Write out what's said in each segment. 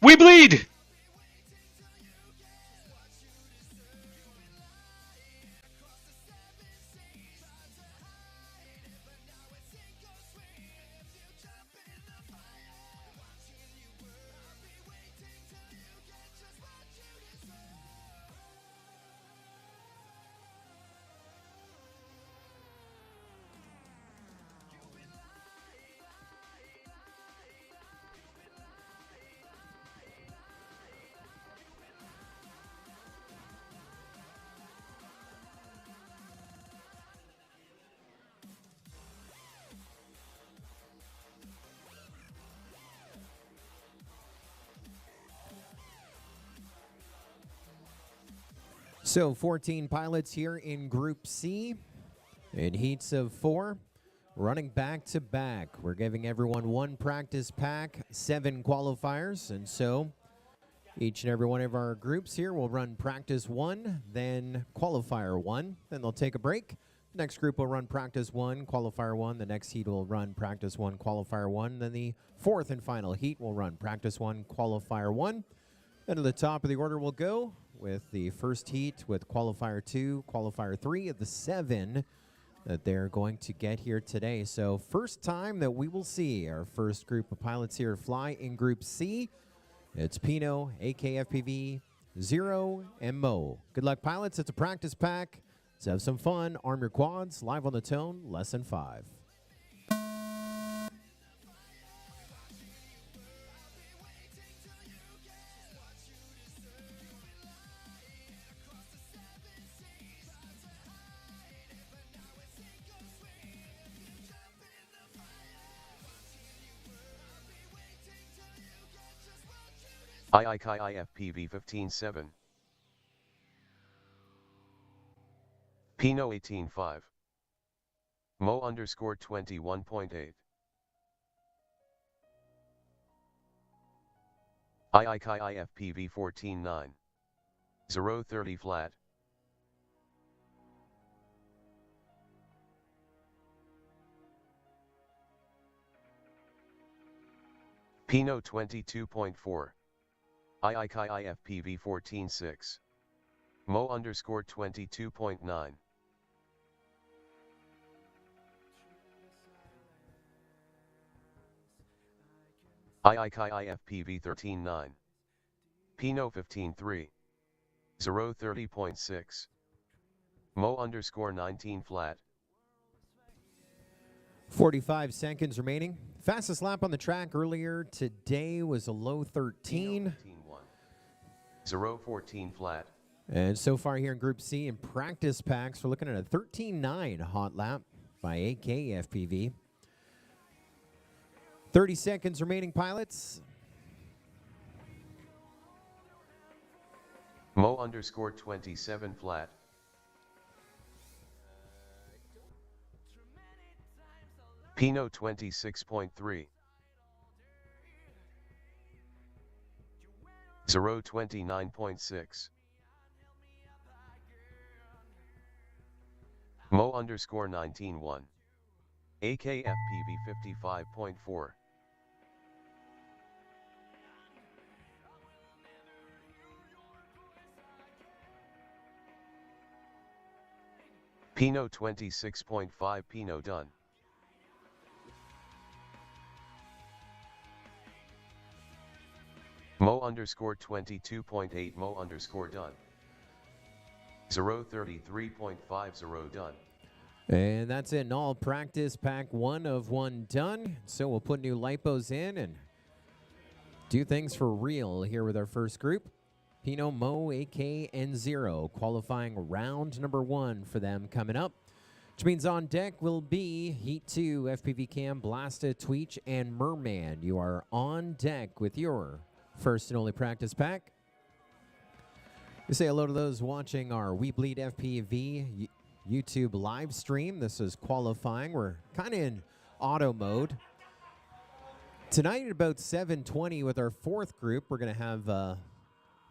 weBLEED! So 14 pilots here in Group C in heats of 4, running back to back. We're giving everyone one practice pack, 7 qualifiers, and so each and every one of our groups here will run practice 1, then qualifier 1, then they'll take a break. Next group will run practice 1, qualifier 1. The next heat will run practice 1, qualifier 1. Then the fourth and final heat will run practice 1, qualifier 1. Then to the top of the order we'll go with the first heat with qualifier 2, qualifier 3 of the 7 that they're going to get here today. So first time that we will see our first group of pilots here fly in Group C. It's Pino, AKFPV, Xaero, and Moe. Good luck, pilots. It's a practice pack. Let's have some fun. Arm your quads. Live on the tone, lesson 5. PacoFPV 15.7. Pino 18.5. Moe_21.8. PacoFPV 14.9. Xaero 30 flat. Pino 22.4. PacoFPV 14.6. Moe_22.9. PacoFPV 13.9. Pino 15.3. Xaero 30.6. Moe_19 flat. 45 seconds remaining. Fastest lap on the track earlier today was a low 13. Xaero 14 flat. And so far here in Group C in practice packs, we're looking at a 13.9 hot lap by AKFPV. 30 seconds remaining, pilots. Moe_27 flat. Pino 26.3. Xaero 29.6. Moe_19.1. AKFPV 55.4. Pino 26.5. Pino done. Moe_22.8. Moe_done. Xaero 33.5. Xaero done. And that's it in all practice pack 1 of 1 done. So we'll put new lipos in and do things for real here with our first group. Pino, Moe, AK, and Xaero qualifying round number 1 for them coming up. Which means on deck will be Heat 2, FPV Cam, Blastaa, Tweech, and Merman. You are on deck with your first and only practice pack. We say hello to those watching our weBLEED FPV YouTube live stream. This is qualifying. We're kind of in auto mode. Tonight at about 7:20 with our fourth group, we're going to have a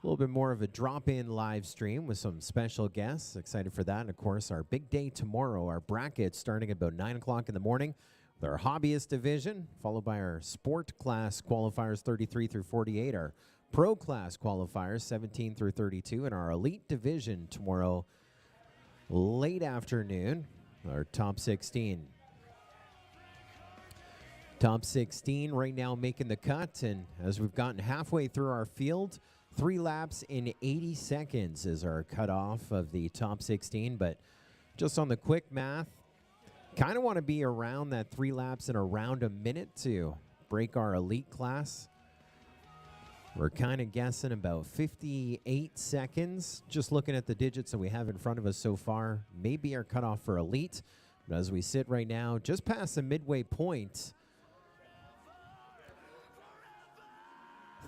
little bit more of a drop-in live stream with some special guests. Excited for that. And, of course, our big day tomorrow, our bracket starting at about 9 o'clock in the morning with our hobbyist division, followed by our sport class qualifiers 33 through 48, our Pro Class qualifiers, 17 through 32, in our Elite Division tomorrow late afternoon, our top 16. Top 16 right now making the cut, and as we've gotten halfway through our field, 3 laps in 80 seconds is our cutoff of the top 16, but just on the quick math, kind of want to be around that 3 laps in around a minute to break our elite class. We're kind of guessing about 58 seconds, just looking at the digits that we have in front of us so far. Maybe our cutoff for elite, but as we sit right now, just past the midway point,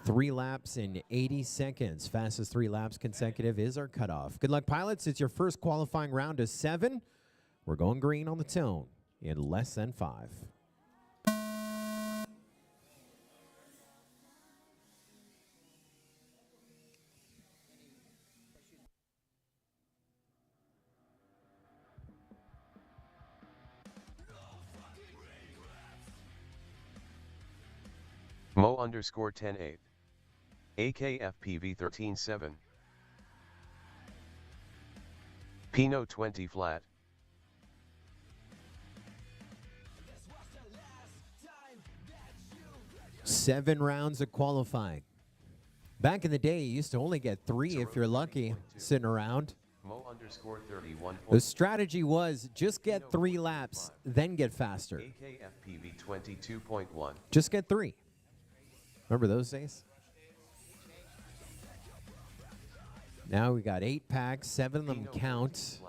3 laps in 80 seconds. Fastest 3 laps consecutive is our cutoff. Good luck, pilots. It's your first qualifying round of 7. We're going green on the tone in less than 5. Mo_10_8. AKFPV 13-7. Pino 20 flat. Seven rounds of qualifying. Back in the day, you used to only get 3 if you're lucky, sitting around. Mo_31. The strategy was just get 3 laps, then get faster. AKFPV 22.1. Just get 3. Remember those days? Now we got 8 packs, 7 of them count.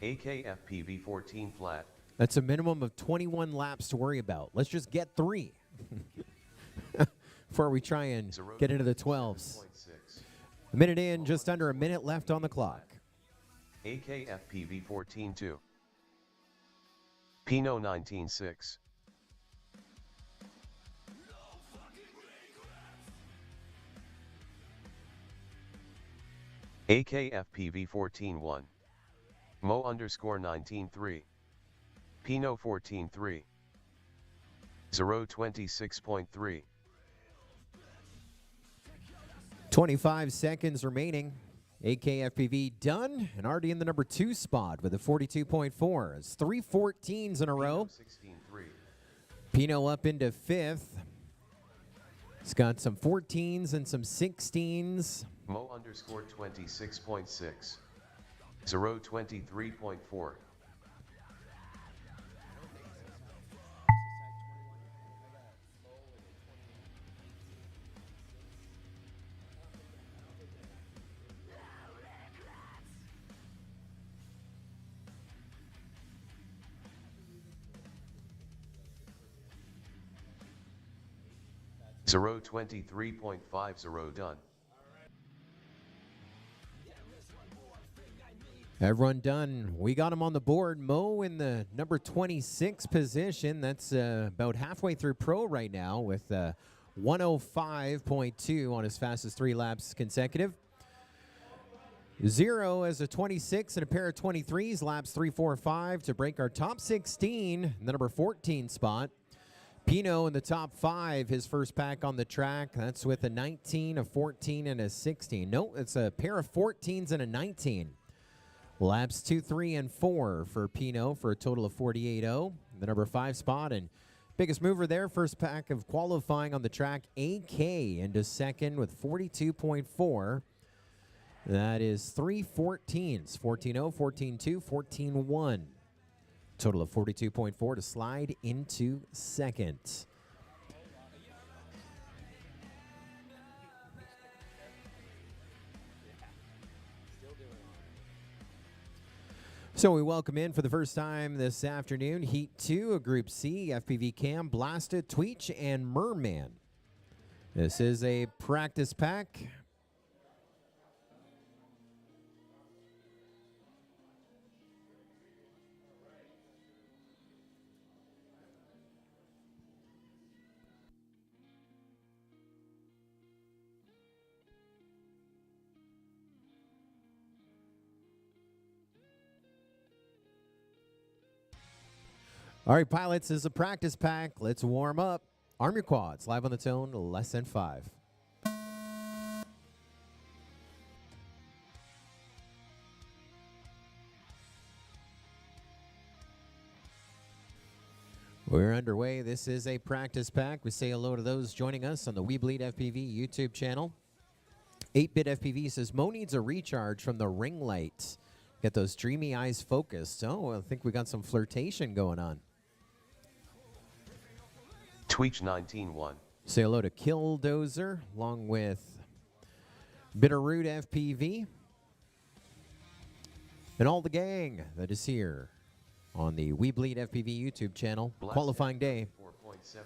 AKFPV 14 flat. That's a minimum of 21 laps to worry about. Let's just get 3 before we try and get into the 12s. A minute in, just under a minute left on the clock. AKFPV 14-2. Pino 19-6. AKFPV 14-1. Mo_19-3. Pino 14-3. Xaero 26.3. 25 seconds remaining. AKFPV done and already in the number 2 spot with a 42.4. It's 3 14s in a row. 16-3. Pino up into 5th. He's got some 14s and some 16s. Mo_26.6. Xaero 23.4. Xaero 23.5. Xaero done. Everyone done. We got him on the board. Mo in the number 26 position. That's about halfway through pro right now with 105.2 on his fastest 3 laps consecutive. Xaero as a 26 and a pair of 23s, laps 3, 4, 5 to break our top 16, the number 14 spot. Pino in the top 5, his first pack on the track. That's with a 19, a 14, and a 16. No, it's a pair of 14s and a 19. Laps 2, 3, and 4 for Pino for a total of 48.0. The number 5 spot and biggest mover there, first pack of qualifying on the track. AK into second with 42.4. That is 3 14s, 14.0, 14.2, 14.1. Total of 42.4 to slide into second. So we welcome in for the first time this afternoon, Heat 2 of Group C, FPV Cam, Blastaa, Tweech, and Merman. This is a practice pack. All right, pilots, this is a practice pack. Let's warm up. Arm your quads. Live on the tone, less than 5. We're underway. This is a practice pack. We say hello to those joining us on the weBLEED YouTube channel. 8-Bit FPV says, Mo needs a recharge from the ring light. Get those dreamy eyes focused. Oh, I think we got some flirtation going on. Tweech 19-1. Say hello to Killdozer, along with Bitterroot FPV. And all the gang that is here on the weBLEED FPV YouTube channel. Blastaa Qualifying day. 4.7.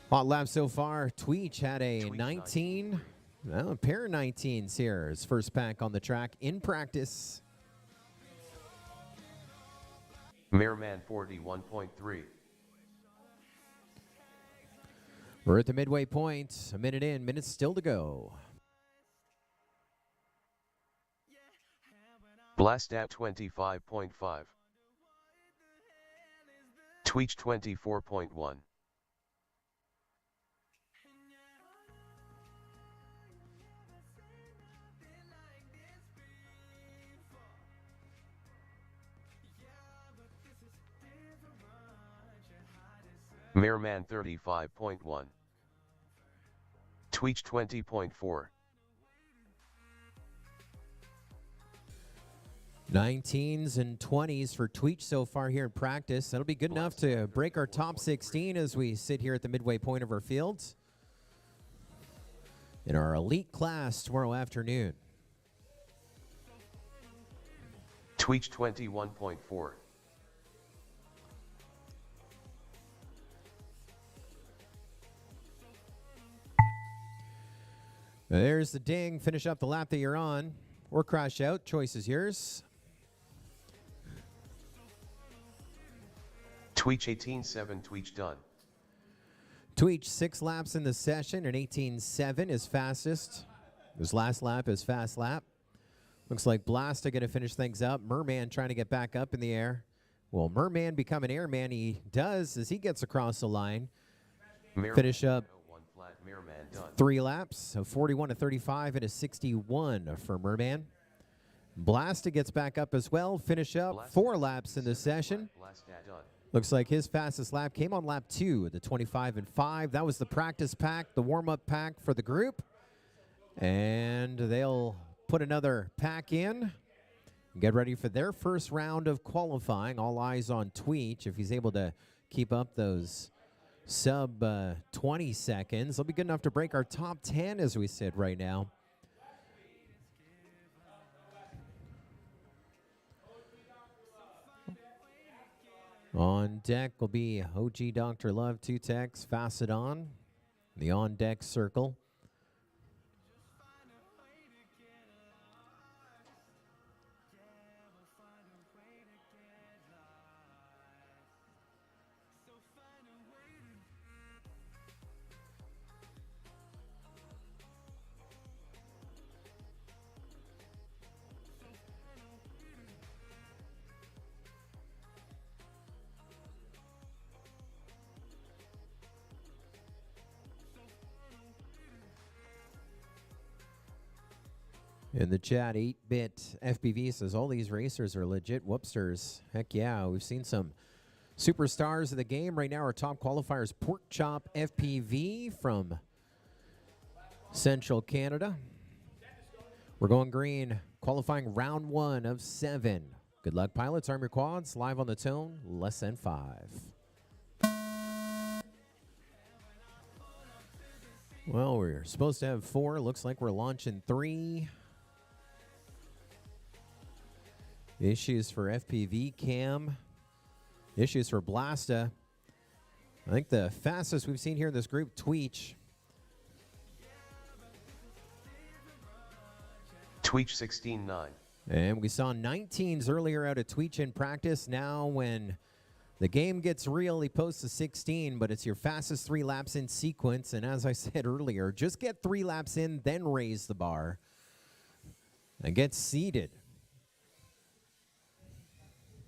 Hot lap so far. Tweech had a 19. Well, a pair of 19s here. His first pack on the track in practice. Merman 41.3. We're at the midway point. A minute in, minutes still to go. Blastaa 25.5. Tweech 24.1. Merman 35.1. Tweech 20.4. 19s and 20s for Tweech so far here in practice. That'll be good enough to break our top 16 as we sit here at the midway point of our fields in our elite class tomorrow afternoon. Tweech 21.4. There's the ding. Finish up the lap that you're on or crash out. Choice is yours. Tweech 18.7. Tweech done. Tweech 6 laps in the session, and 18.7 is fastest. His last lap is fast lap. Looks like Blastaa going to finish things up. Merman trying to get back up in the air. Will Merman become an airman? He does as he gets across the line. Finish up 3 laps, a 41 to 35 and a 61 for Merman. Blastaa gets back up as well. Finish up 4 laps in the session. Looks like his fastest lap came on lap 2 at the 25 and 5. That was the practice pack, the warm-up pack for the group. And they'll put another pack in. Get ready for their first round of qualifying. All eyes on Tweech. If he's able to keep up those sub 20 seconds, they'll be good enough to break our top 10 as we sit right now. On deck will be OGdrLove, Tutexx, Fastodon, the on-deck circle. In the chat, 8-Bit FPV says all these racers are legit whoopsters. Heck yeah, we've seen some superstars of the game. Right now, our top qualifier is Pork Chop FPV from Central Canada. We're going green, qualifying round 1 of 7. Good luck, pilots. Arm your quads. Live on the tone, less than 5. Well, we're supposed to have 4. Looks like we're launching 3. Issues for FPV cam. Issues for Blastaa. I think the fastest we've seen here in this group, Tweech. Tweech 16.9. And we saw 19s earlier out of Tweech in practice. Now when the game gets real, he posts a 16, but it's your fastest 3 laps in sequence. And as I said earlier, just get 3 laps in, then raise the bar and get seated.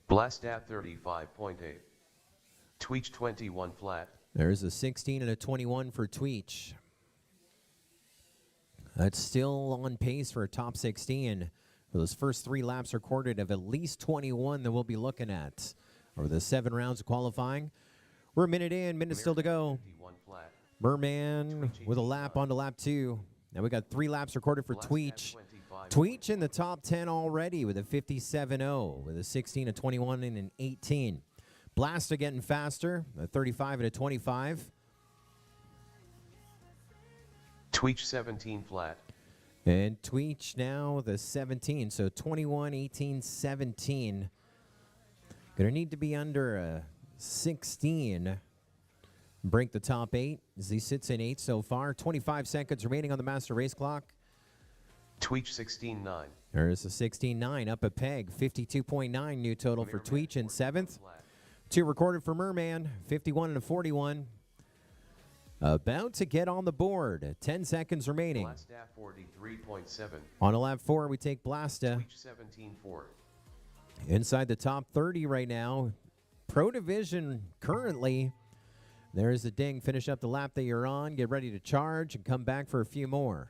Blastaa 35.8. Tweech 21 flat. There's a 16 and a 21 for Tweech. That's still on pace for a top 16 for those first 3 laps recorded of at least 21 that we'll be looking at or the 7 rounds of qualifying. We're a minute in, minute still to go. Merman with a lap onto lap 2. Now we got 3 laps recorded for Tweech. Tweech in the top 10 already with a 57.0, with a 16, a 21, and an 18. Blastaa getting faster, a 35 and a 25. Tweech 17 flat. And Tweech now the 17, so 21, 18, 17. Gonna need to be under a 16. Break the top 8 as he sits in 8 so far. 25 seconds remaining on the master race clock. Tweech 16.9. There's a 16.9 up a peg. 52.9 new total for Tweech in 7th. 2 recorded for Merman. 51 and a 41. About to get on the board. 10 seconds remaining. Blastaa 43.7. On a lap 4, we take Blastaa. Tweech 17.4. Inside the top 30 right now. Pro Division currently. There's the ding. Finish up the lap that you're on. Get ready to charge and come back for a few more.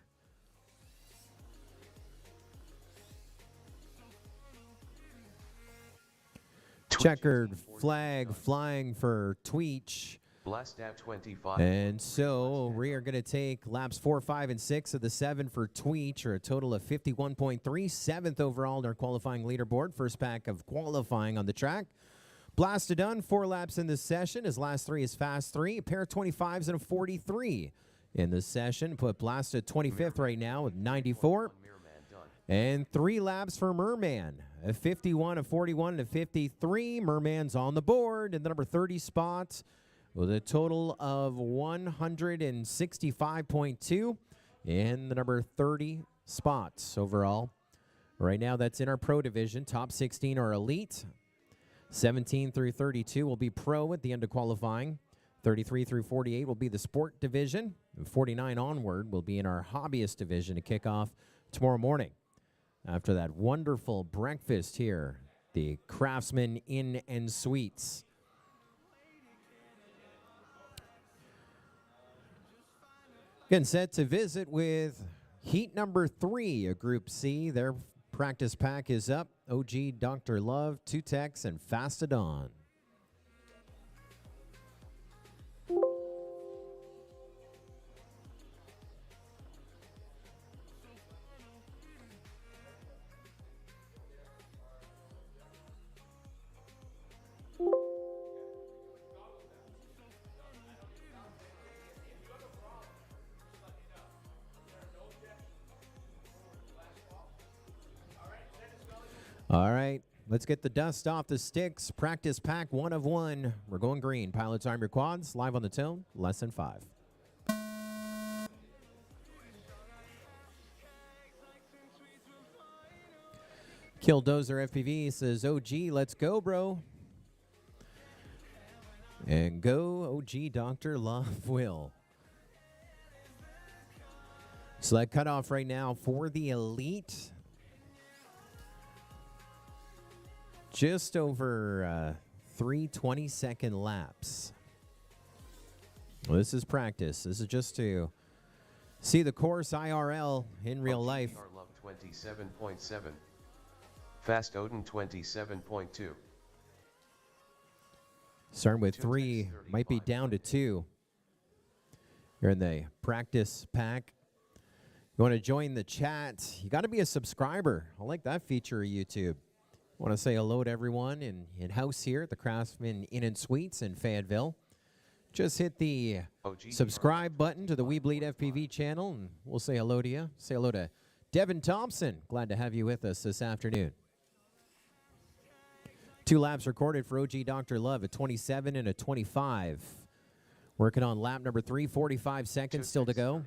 Checkered flag flying for Tweech. Blastaa 25. And so we are going to take laps 4, 5, and 6 of the 7 for Tweech, or a total of 51.3. 7th overall in our qualifying leaderboard. First pack of qualifying on the track. Blastaa done. 4 laps in this session. His last 3 is fast 3. A pair of 25s and a 43 in the session. Put Blastaa 25th right now with 94. And 3 laps for Merman. A 51, a 41, and a 53. Merman's on the board in the number 30 spot with a total of 165.2 in the number 30 spots overall. Right now, that's in our Pro Division. Top 16 are Elite. 17 through 32 will be Pro at the end of qualifying. 33 through 48 will be the Sport Division. And 49 onward will be in our Hobbyist Division to kick off tomorrow morning. After that wonderful breakfast here, the Craftsman Inn and Suites. Getting set to visit with heat number 3 of Group C. Their practice pack is up. OGdrLove, Tutexx, and Fastodon. All right, let's get the dust off the sticks. Practice pack 1 of 1. We're going green. Pilots arm your quads. Live on the tone. Lesson 5. KillCupcake says, OG, let's go, bro. And go, OGdrLove will. So that cutoff right now for the Elite. Just over 3 20-second laps. Well, this is practice. This is just to see the course IRL in real life. OGdrLove 27.7. Fastodon 27.2. Starting with 3, might be down to 2. You're in the practice pack. You want to join the chat, you got to be a subscriber. I like that feature of YouTube. I want to say hello to everyone in-house here at the Craftsman Inn and Suites in Fayetteville. Just hit the subscribe button to the weBLEED channel, and we'll say hello to you. Say hello to Devin Thompson. Glad to have you with us this afternoon. 2 laps recorded for OGdrLove, a 27 and a 25. Working on lap number 3, 45 seconds still to go.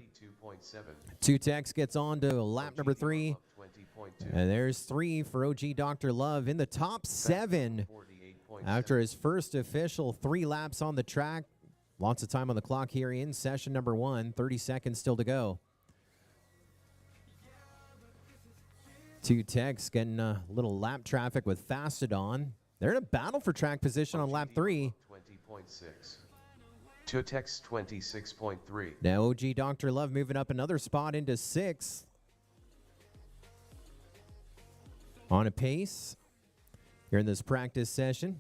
Tutexx gets on to lap number 3. And there's 3 for OGdrLove in the top 7 after his first official 3 laps on the track. Lots of time on the clock here in session number 1. 30 seconds still to go. Tutexx getting a little lap traffic with Fastodon. They're in a battle for track position on lap 3. 20.6. Tutexx 26.3. Now OGdrLove moving up another spot into 6th. On a pace here in this practice session.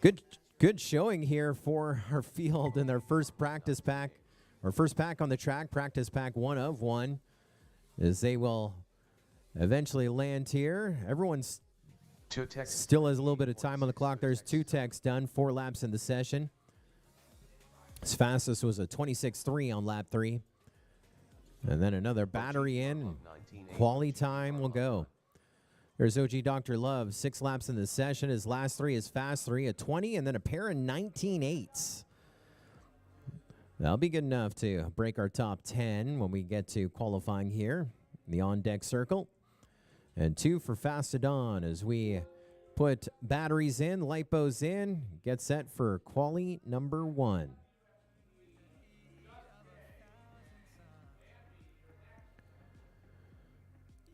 Good showing here for our field in their first practice pack, or first pack on the track, practice pack 1 of 1, as they will eventually land here. Everyone's Tutexx still has a little bit of time on the clock. There's Tutexx done, 4 laps in the session. His fastest was a 26.3 on lap 3. And then another battery in. Quality time will go. There's OGdrLove, 6 laps in the session. His last 3 is fast 3, a 20, and then a pair of 19.8s. That'll be good enough to break our top 10 when we get to qualifying here in the on-deck circle. And 2 for Fastodon as we put batteries in, lipos in, get set for quali number 1.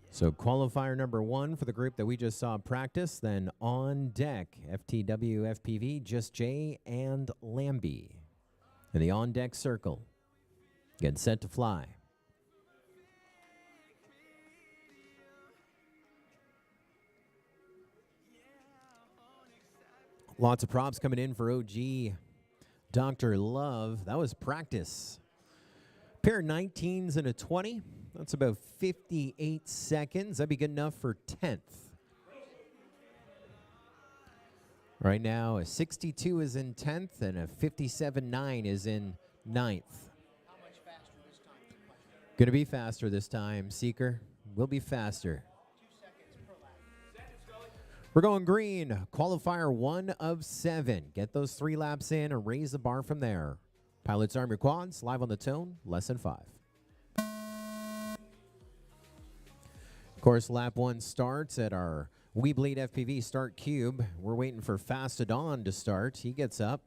So qualifier number 1 for the group that we just saw practice. Then on deck, Ftwfpv, Just Jay, and Lamby. In the on-deck circle. Get set to fly. Lots of props coming in for OGdrLove. That was practice. Pair of 19s and a 20. That's about 58 seconds. That'd be good enough for 10th. Right now, a 62 is in 10th and a 57.9 is in 9th. How much faster this time? Going to be faster this time, Seeker. Will be faster. 2 seconds per lap. We're going green. Qualifier 1 of 7. Get those 3 laps in and raise the bar from there. Pilots arm your quads. Live on the tone. Lesson 5. Of course, lap 1 starts at our weBLEED FPV start cube. We're waiting for Fastodon to start. He gets up.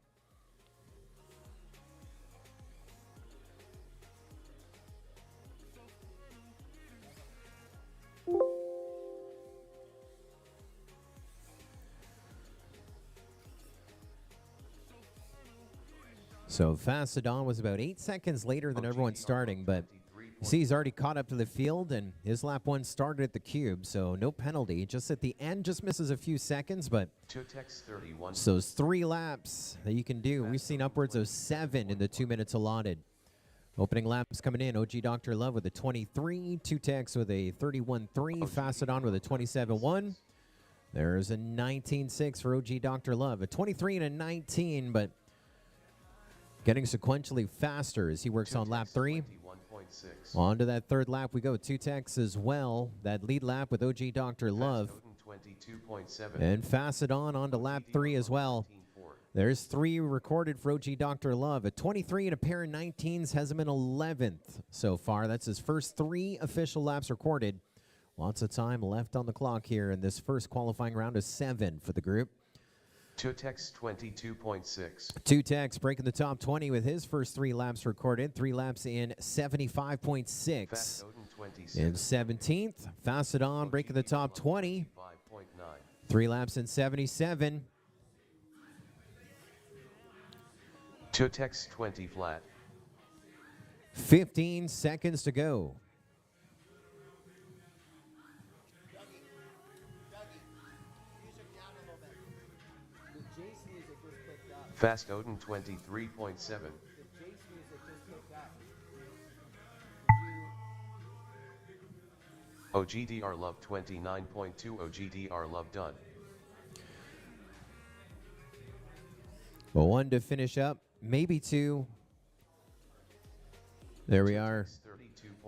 So Fastodon was about 8 seconds later than everyone starting, but you see he's already caught up to the field, and his lap 1 started at the cube, so no penalty. Just at the end, just misses a few seconds, but Tutexx 31. so those 3 laps that you can do. We've seen upwards of 7 in the 2 minutes allotted. Opening laps coming in, OGdrLove with a 23, Tutexx with a 31.3, Fastodon with a 27.1. There's a 19.6 for OGdrLove, a 23 and a 19, but getting sequentially faster as he works on lap 3. On to that 3rd lap we go. Tutexx as well. That lead lap with OGdrLove. And Fastodon on to lap 3 as well. There's 3 recorded for OGdrLove. A 23 and a pair of 19s has him in 11th so far. That's his first 3 official laps recorded. Lots of time left on the clock here in this first qualifying round of 7 for the group. Tutexx 22.6. Tutexx breaking the top 20 with his first 3 laps recorded. 3 laps in 75.6. In 17th, Fastodon breaking the top 20. 3 laps in 77. Tutexx 20 flat. 15 seconds to go. Fastodon 23.7. OGdrLove 29.2. OGdrLove done. Well, 1 to finish up, maybe 2. There we are.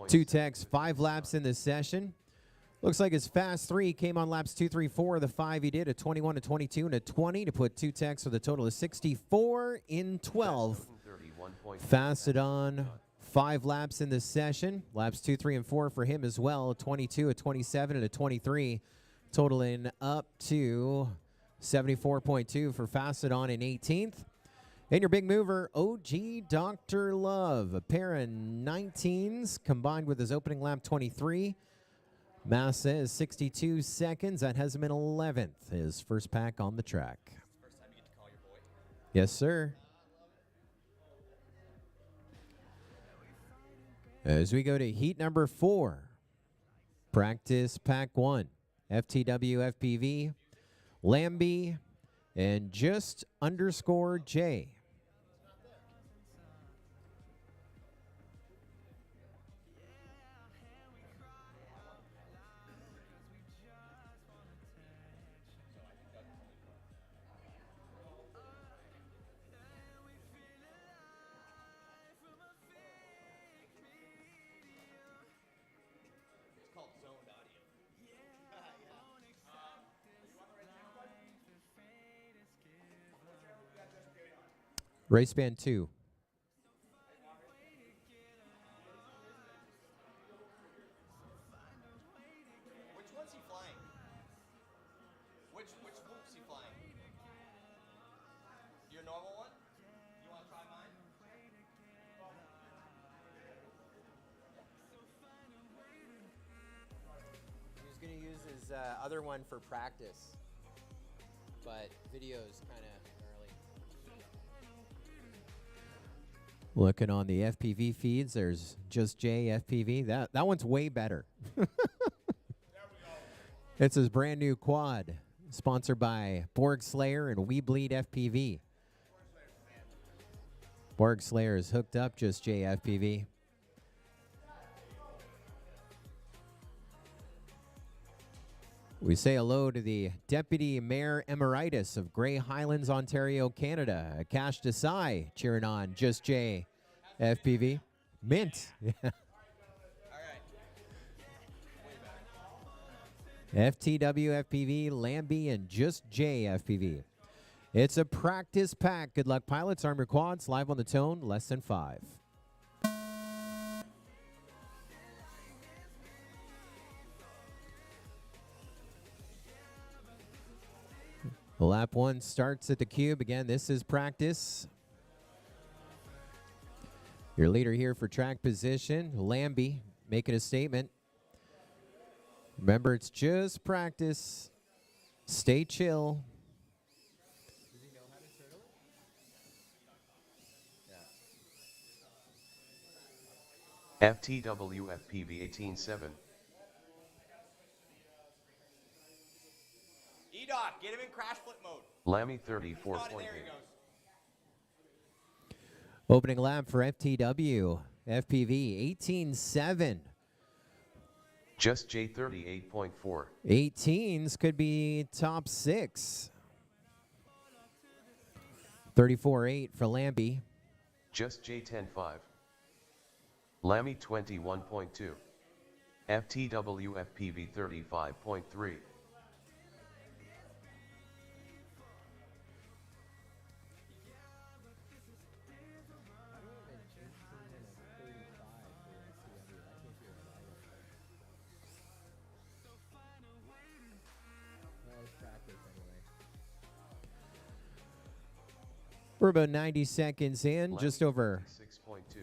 Tutexx, 5 laps in this session. Looks like his fast 3 came on laps 2, 3, 4. The 5 he did, a 21, a 22, and a 20 to put Tutexx with a total of 64 in 12th. Fastodon, 5 laps in this session. Laps 2, 3, and 4 for him as well. A 22, a 27, and a 23. Totaling up to 74.2 for Fastodon in 18th. And your big mover, OGdrLove. A pair of 19s combined with his opening lap 23. Massa is 62 seconds. That has him in 11th. His first pack on the track. First time you get to call your boy. Yes, sir. As we go to heat number 4. Practice pack 1. FTWFPV, Lamby, and just_J. It's called zoned audio. Race band 2. Which one's he flying? Which whoop's he flying? Your normal one? You want to try mine? He was going to use his other one for practice, but video's kind of early. Looking on the FPV feeds, there's just JFPV. That one's way better. It's his brand new quad, sponsored by Borg Slayer and weBLEED FPV. Borg Slayer is hooked up just JFPV. We say hello to the Deputy Mayor Emeritus of Grey Highlands, Ontario, Canada, Akash Desai, cheering on just JFPV. Mint. Yeah. Ftwfpv, Lamby, and just JFPV. It's a practice pack. Good luck, pilots. Arm your quads. Live on the tone. Less than 5. Lap 1 starts at the cube. Again, this is practice. Your leader here for track position, Lamby, making a statement. Remember, it's just practice. Stay chill. Does he know how to turtle it? Yeah. FTWFPV 18.7. E-Doc, get him in crash flip mode. Lammy 34.8. There he goes. Opening lap for FTW, FPV 18.7. Just J 38.4. 18s could be top 6. 34.8 for Lamby. Just J 10.5. Lammy 21.2. FTWFPV 35.3. We're about 90 seconds in, just over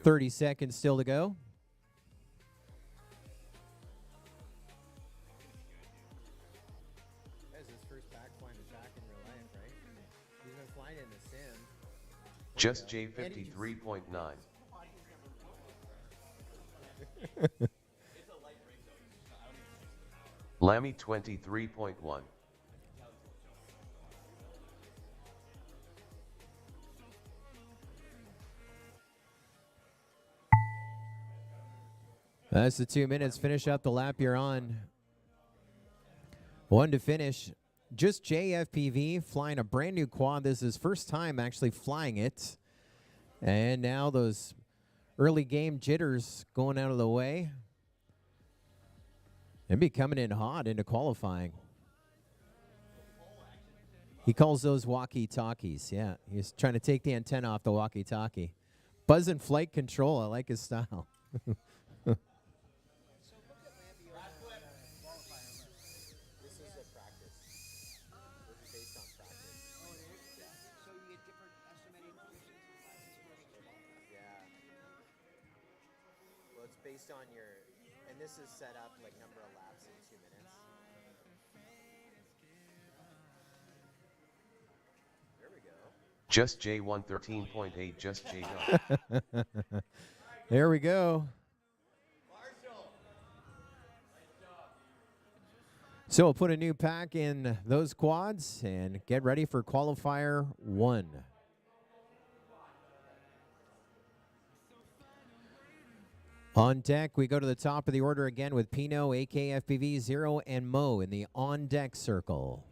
30 seconds still to go. That's his first back flying the track in real life, right? He's been flying in the sim. Just J 53.9. Lammy 23.1. That's the 2 minutes. Finish up the lap you're on. 1 to finish. Just JFPV flying a brand new quad. This is his first time actually flying it. And now those early game jitters going out of the way. And be coming in hot into qualifying. He calls those walkie-talkies. Yeah, he's trying to take the antenna off the walkie-talkie. Buzz and flight control. I like his style. Based on your, and this is set up like number of laps in 2 minutes. There we go. Just J 113.8. Just J. There we go. So we'll put a new pack in those quads and get ready for qualifier 1. On deck, we go to the top of the order again with Pino, AKFPV, Xaero, and Moe in the on-deck circle.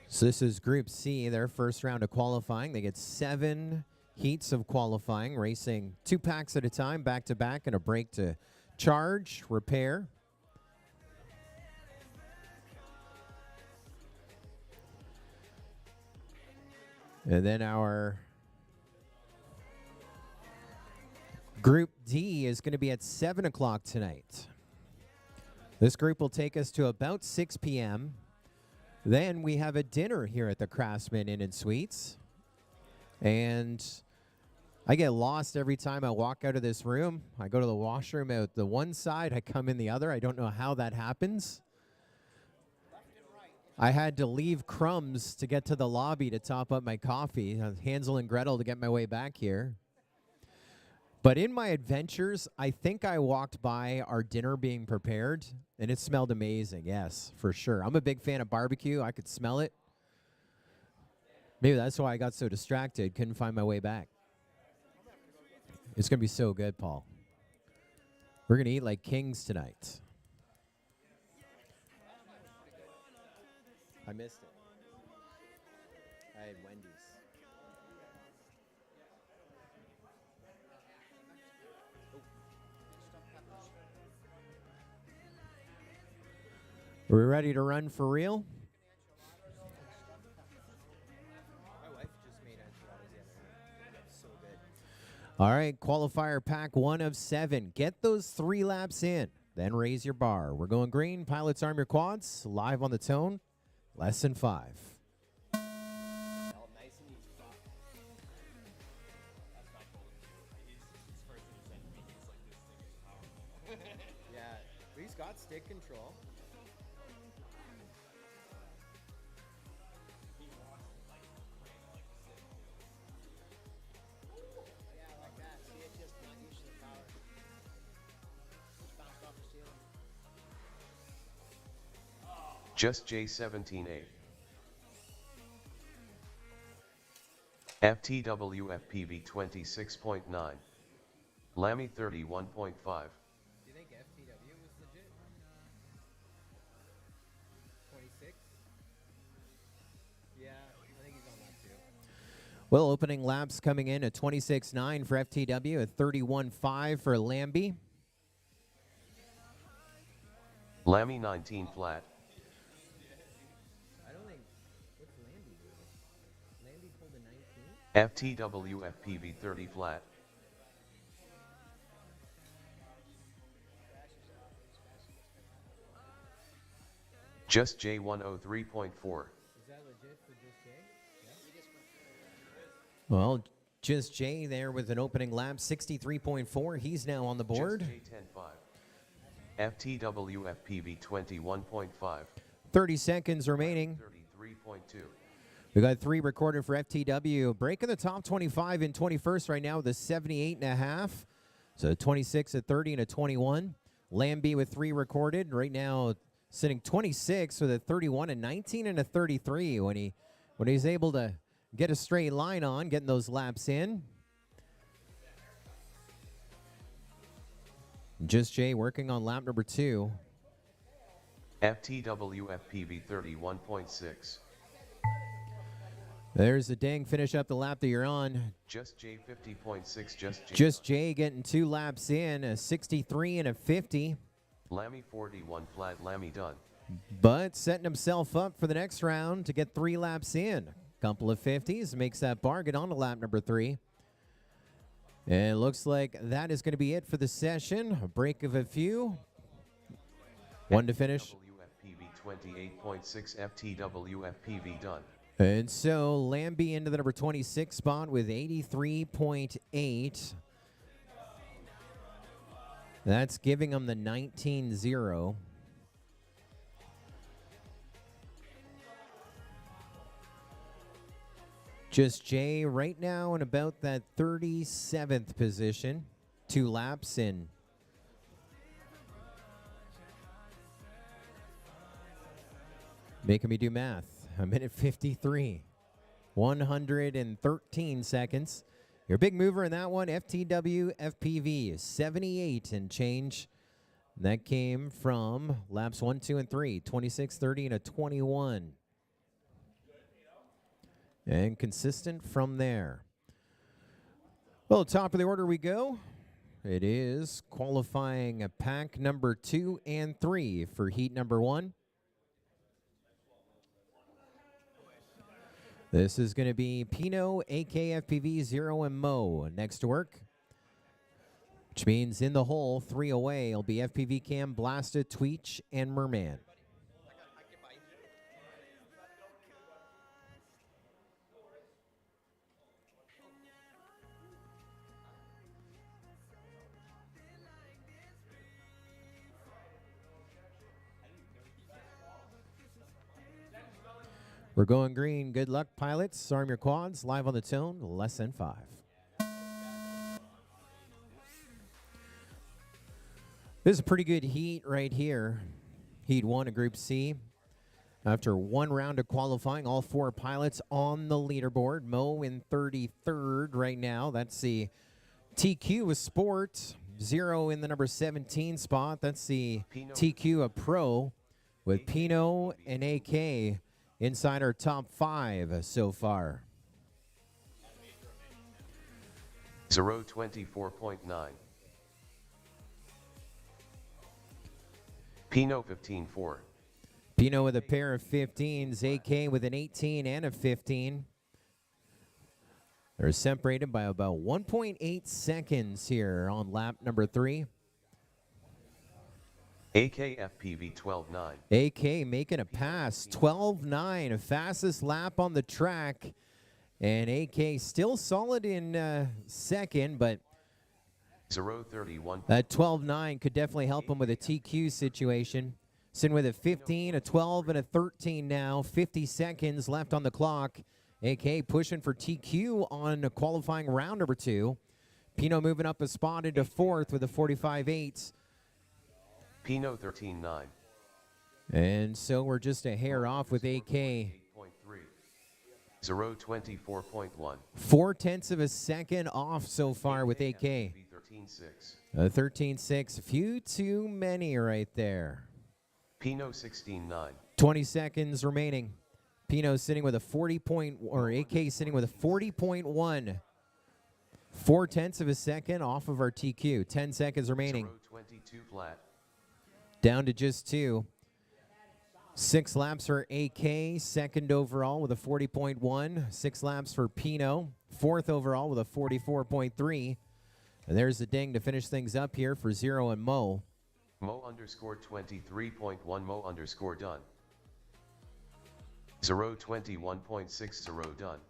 So this is Group C, their first round of qualifying. They get 7 heats of qualifying, racing 2 packs at a time, back-to-back, and a break to charge, repair. And then our Group D is going to be at 7 o'clock tonight. This group will take us to about 6 p.m., Then we have a dinner here at the Craftsman Inn and Suites. And I get lost every time I walk out of this room. I go to the washroom out the one side, I come in the other. I don't know how that happens. I had to leave crumbs to get to the lobby to top up my coffee. Hansel and Gretel to get my way back here. But in my adventures, I think I walked by our dinner being prepared, and it smelled amazing. Yes, for sure. I'm a big fan of barbecue. I could smell it. Maybe that's why I got so distracted, couldn't find my way back. It's going to be so good, Paul. We're going to eat like kings tonight. I missed it. I had Wendy's. Are we ready to run for real? My wife just made enchiladas the other night. So good. All right, qualifier pack 1 of 7. Get those 3 laps in, then raise your bar. We're going green. Pilots arm your quads. Live on the tone. Less than 5. Yeah, he's got stick control. Just J17A. Ftwfpv 26.9. Lamby 31.5. Do you think FTW was legit? 26? Yeah, I think he's on that too. Well, opening laps coming in at 26.9 for FTW, at 31.5 for Lamby. Lamby 19 flat. Ftwfpv 30 flat. Just J103.4. Is that legit for Just J? Yeah. Well, Just J there with an opening lap, 63.4. He's now on the board. Just J10.5. Ftwfpv 21.5. 30 seconds remaining. 33.2. We got 3 recorded for FTW. Breaking the top 25 in 21st right now with a 78.5. So 26 at 30 and a 21. Lamby with 3 recorded. Right now sitting 26 with a 31 and 19 and a 33 when he's able to get a straight line on, getting those laps in. Just Jay working on lap number 2. Ftwfpv 31.6. There's the ding. Finish up the lap that you're on. Just J 50.6. Just Jay getting 2 laps in, a 63 and a 50. Lamby 41 flat. Lamby done. But setting himself up for the next round to get 3 laps in. Couple of 50s makes that bar get on to lap number 3. And it looks like that is going to be it for the session. A break of a few. 1 to finish. 28.6 FTWFPV done. And so Lamby into the number 26 spot with 83.8. That's giving him the 19-0. Just Jay right now in about that 37th position. 2 laps in. Making me do math. A minute 53. 113 seconds. Your big mover in that one, FTWFPV, 78 and change. That came from laps 1, 2, and 3, 26, 30, and a 21. And consistent from there. Well, top of the order we go. It is qualifying a pack number 2 and 3 for heat number 1. This is going to be Pino, AKFPV, Xaero, and Moe next to work. Which means in the hole, 3 away, it'll be FPV Cam, Blastaa, Tweech, and Merman. We're going green. Good luck, pilots. Arm your quads. Live on the tone. Less than 5. This is a pretty good heat right here. Heat 1 of Group C. After 1 round of qualifying, all 4 pilots on the leaderboard. Moe in 33rd right now. That's the TQ of Sport. Xaero in the number 17 spot. That's the TQ of Pro with Pino and AK inside our top 5 so far. Xaero 24.9. Pino 15.4. Pino with a pair of 15s, AK with an 18 and a 15. They're separated by about 1.8 seconds here on lap number 3. AKFPV 12.9. AK making a pass, 12.9, fastest lap on the track. And AK still solid in second, but Xaero 31. that 12.9 could definitely help him with a TQ situation. Sitting with a 15, a 12, and a 13 now. 50 seconds left on the clock. AK pushing for TQ on a qualifying round number 2. Pino moving up a spot into 4th with a 45.8. Pino 13.9. And so we're just a hair off with AK. 8.3. Xaero 24.1. 0.4 of a second off so far with AK. 13.6. 13.6, a few too many right there. Pino 16.9. 20 seconds remaining. Pino sitting with a 40 point, or AK sitting with a 40.1. 0.4 of a second off of our TQ. 10 seconds remaining. Xaero 22 flat. Down to just 2. 6 laps for AK, second overall with a 40.1. 6 laps for Pino, 4th overall with a 44.3. And there's the ding to finish things up here for Xaero and Moe. Moe underscore 23.1. Moe underscore done. Xaero 21.6. Xaero done.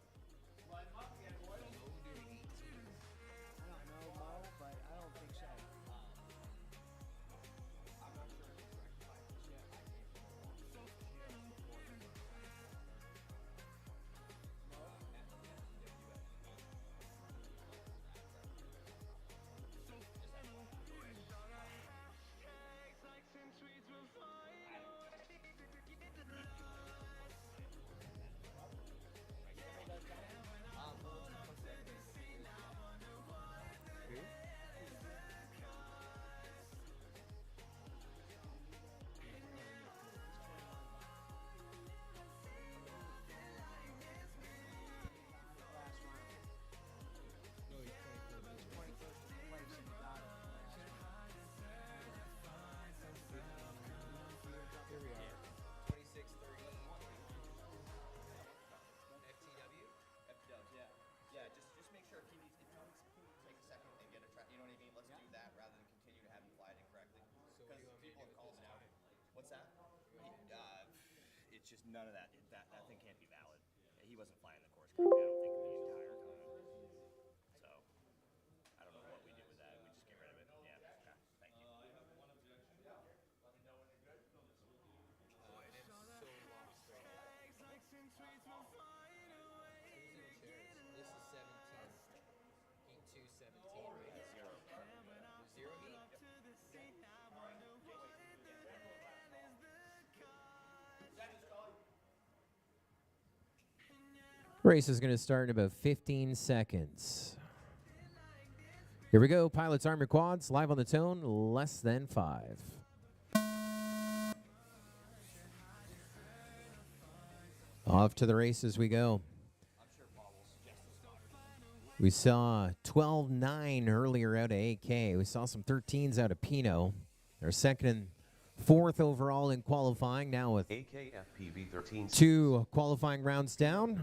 just none of that. That thing can't be valid. He wasn't flying the course correctly, I don't think, the entire time. So, I don't know what we did with that. We just get rid of it. Yeah, okay. Thank you. This is 17. Heat 2, 17. Zero. Zero heat? Race is going to start in about 15 seconds. Here we go. Pilots arm your quads. Live on the tone. Less than 5. Off to the races we go. We saw 12-9 earlier out of AK. We saw some 13s out of Pino. They're second and fourth overall in qualifying, now with PacoFPV 13. 2 qualifying rounds down. 13-8.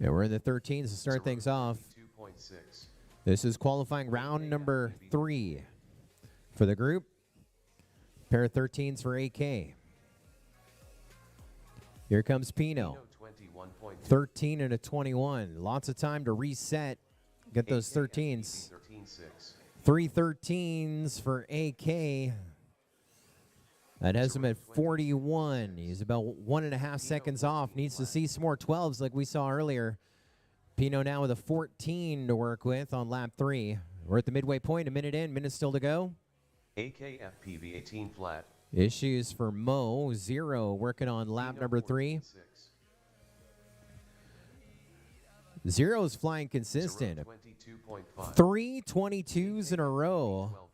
Yeah, we're in the 13s to start things off. 2.6. This is qualifying round number 3 for the group. Pair of 13s for AK. Here comes Pino. 13 and a 21. Lots of time to reset. Get those 13s. 3 13s for AK. That has him at 41. He's about 1.5 seconds off. Needs to see some more 12s like we saw earlier. Pino now with a 14 to work with on lap 3. We're at the midway point, a minute in, minute still to go. PacoFPV 18 flat. Issues for Mo. Xaero working on lap number 3. Xaero's flying consistent. 3 22s in a row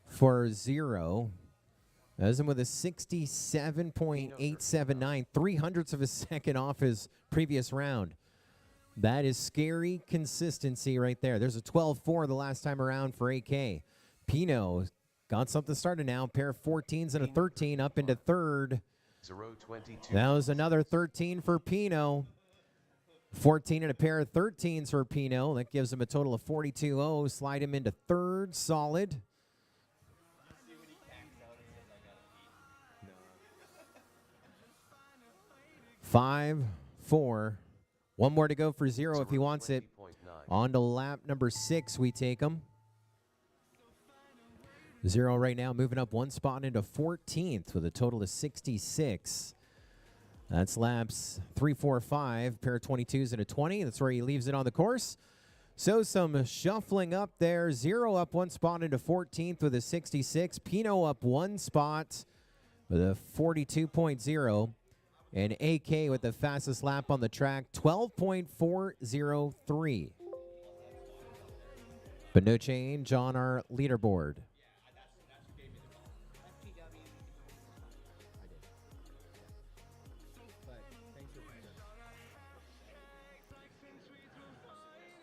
for Xaero. As him with a 67.879, 300ths of a second off his previous round. That is scary consistency right there. There's a 12-4 the last time around for AK. Pino got something started now. Pair of 14s and a 13 up into third. That was another 13 for Pino. 14 and a pair of 13s for Pino. That gives him a total of 42-0. Slide him into third. Solid. 5, 4. One more to go for Xaero if he wants it. On to lap number 6 we take him. Xaero right now moving up 1 spot into 14th with a total of 66. That's laps 3, 4, 5. Pair of 22s and a 20. That's where he leaves it on the course. So some shuffling up there. Xaero up 1 spot into 14th with a 66. Pino up 1 spot with a 42.0. And AK with the fastest lap on the track, 12.403. But no change on our leaderboard.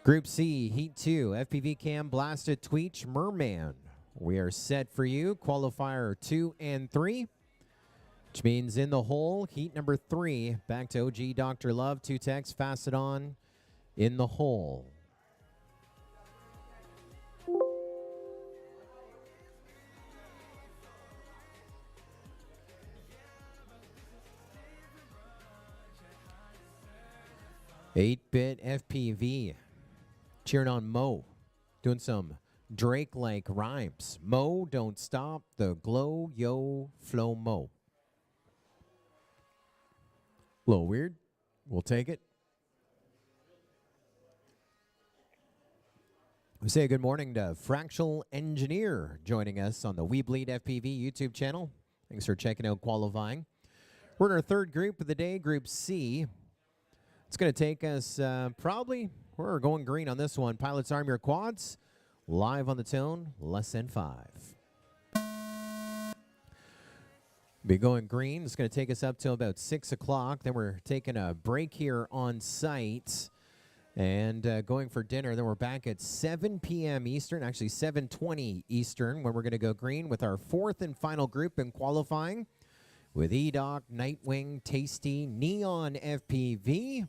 Group C, Heat 2, FPV Cam, Blastaa, Tweech, Merman. We are set for you. Qualifier 2 and 3. Which means in the hole, heat number 3, back to OGdrLove, Tutexx, Fastodon in the hole. Eight-bit FPV, cheering on Mo, doing some Drake-like rhymes. Mo, don't stop the glow, yo, flow, Mo. A little weird. We'll take it. We say good morning to Fractal Engineer joining us on the weBLEED FPV YouTube channel. Thanks for checking out qualifying. We're in our third group of the day, Group C. It's going to take us probably, we're going green on this one. Pilots arm your quads. Live on the tone, less than 5. Be going green. It's going to take us up till about 6 o'clock. Then we're taking a break here on site and going for dinner. Then we're back at 7 p.m. Eastern, actually 7:20 Eastern, when we're going to go green with our 4th and final group in qualifying with EDOC, Nightwing, Tasty, Neon FPV,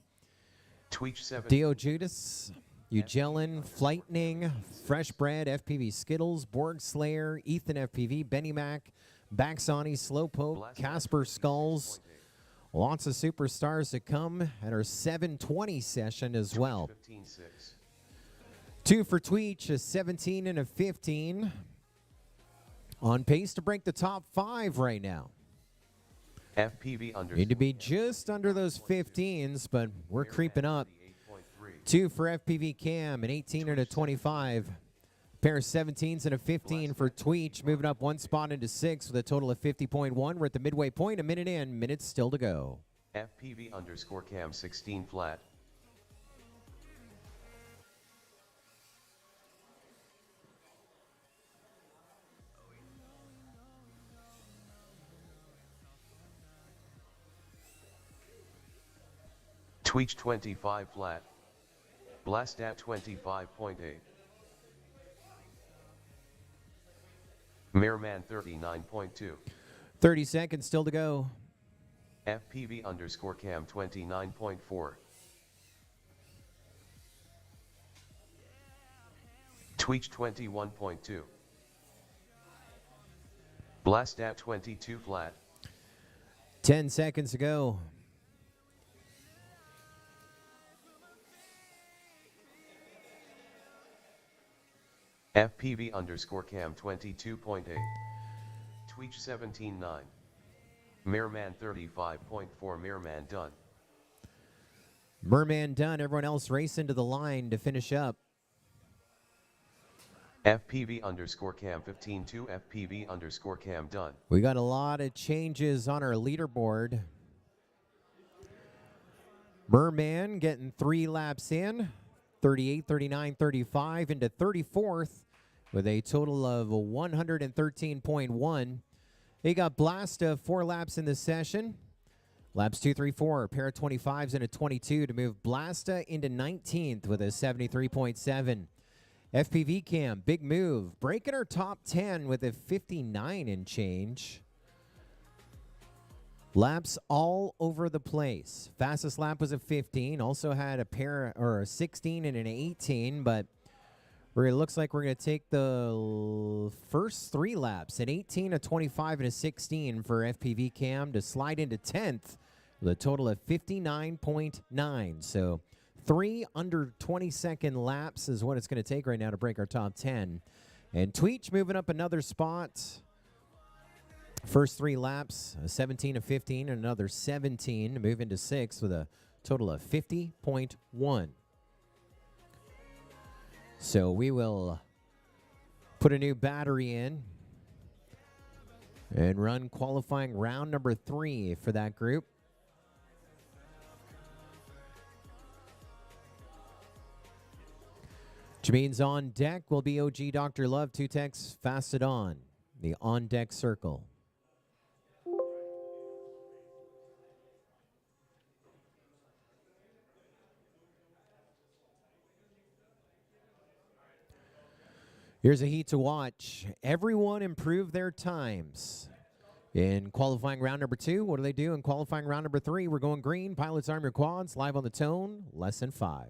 Tweech 7. Dio Judas, Ugellan, Flightning, Freshbred, FPV Skittles, Borg Slayer, Ethan FPV, Benny Mac, Baxani, Slowpoke, Casper Skulls. Lots of superstars to come at our 720 session as well. 2 for Tweech, a 17 and a 15. On pace to break the top 5 right now. FPV under. Need to be just under those 15s, but we're creeping up. 2 for FPV Cam, an 18 and a 25. Pair of 17s and a 15 for Tweech, moving up 1 spot into 6 with a total of 50.1. We're at the midway point, a minute in, minutes still to go. FPV underscore Cam 16 flat. Tweech 25 flat. Blastaa 25.8. Merman 39.2. 30 seconds still to go. FPV underscore Cam 29.4. Tweech 21.2. Blastaa 22 flat. 10 seconds to go. FPV underscore Cam 22.8. Tweech 17.9. Merman 35.4. Merman done. Merman done. Everyone else racing to the line to finish up. FPV underscore Cam 15.2. FPV underscore Cam done. We got a lot of changes on our leaderboard. Merman getting 3 laps in. 38, 39, 35 into 34th with a total of 113.1. They got Blastaa 4 laps in the session. Laps 2, 3, 4, a pair of 25s and a 22 to move Blastaa into 19th with a 73.7. FPV Cam, big move, breaking our top 10 with a 59 and change. Laps all over the place. Fastest lap was a 15. Also had a pair or a 16 and an 18, but it looks like we're going to take the first 3 laps, an 18, a 25, and a 16 for FPV Cam to slide into 10th with a total of 59.9. So 3 under 20-second laps is what it's going to take right now to break our top 10. And Tweech moving up another spot. First 3 laps, a 17, a 15, and another 17 to move into 6th with a total of 50.1. So we will put a new battery in and run qualifying round number 3 for that group. Which means on deck will be OGdrLove, Tutexx, Fastodon, the on-deck circle. Here's a heat to watch. Everyone improved their times. In qualifying round number 2, what do they do? In qualifying round number 3, we're going green. Pilots arm your quads. Live on the tone, less than 5.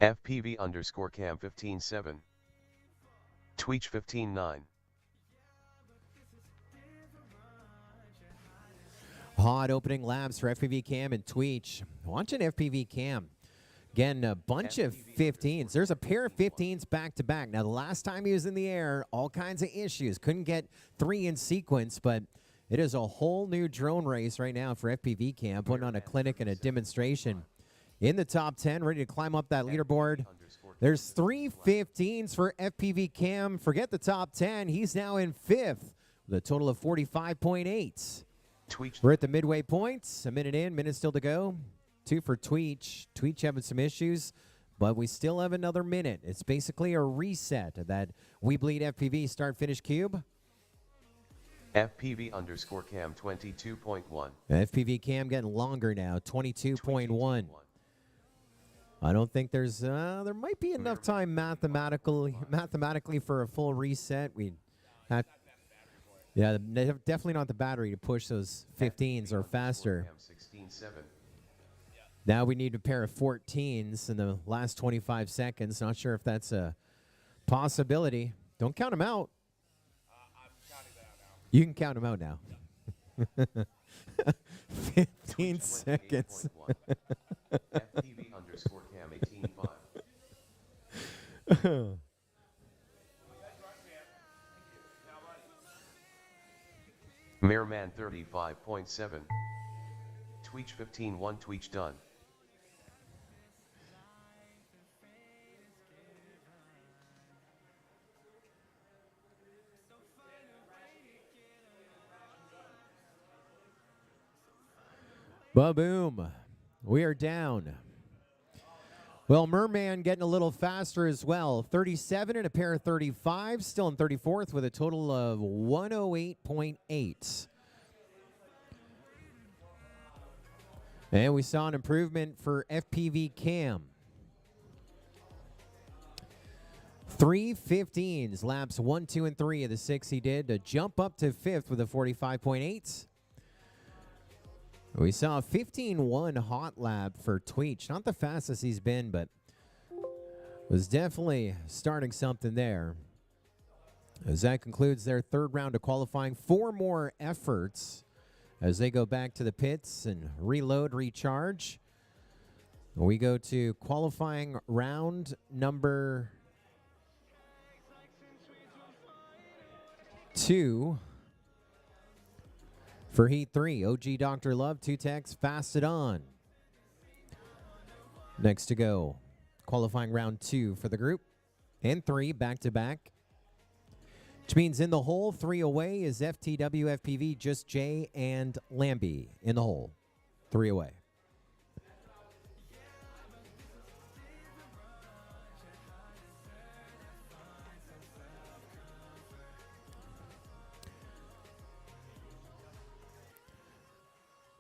FPV underscore Cam 15.7. Tweech 15.9. Hot opening laps for FPV Cam and Tweech. Watching FPV Cam. Again, a bunch of 15s. There's a pair of 15s back to back. Now, the last time he was in the air, all kinds of issues. Couldn't get 3 in sequence, but it is a whole new drone race right now for FPV Cam, putting on a clinic and a demonstration. In the top 10, ready to climb up that leaderboard. There's 3 15s for FPV Cam. Forget the top 10. He's now in 5th with a total of 45.8. We're at the midway points. A minute in, minute still to go. 2 for Tweech. Tweech having some issues, but we still have another minute. It's basically a reset of that weBLEED FPV start-finish cube. FPV underscore cam 22.1. FPV cam getting longer now, 22.1. I don't think there's, there might be enough time mathematically for a full reset. Yeah, definitely not the battery to push those 15s or faster. Now we need a pair of 14s in the last 25 seconds. Not sure if that's a possibility. Don't count them out. You can count them out now. 15 seconds. FPV underscore cam 18.5. Merman 35.7. Tweech 15.1. Tweech done. Ba-boom. We are down. Well, Merman getting a little faster as well. 37 and a pair of 35, still in 34th with a total of 108.8. And we saw an improvement for FPV Cam. 3 15s, laps 1, 2, and 3 of the 6 he did to jump up to 5th with a 45.8. We saw a 15-1 hot lap for Tweech. Not the fastest he's been, but was definitely starting something there. As that concludes their third round of qualifying, 4 more efforts as they go back to the pits and reload, recharge. We go to qualifying round number 2. For Heat 3, OGdrLove, Tutexx, Fastodon. Next to go, qualifying round 2 for the group. And 3 back-to-back. Which means in the hole, 3 away is Ftwfpv, Just J, and Lamby in the hole. 3 away.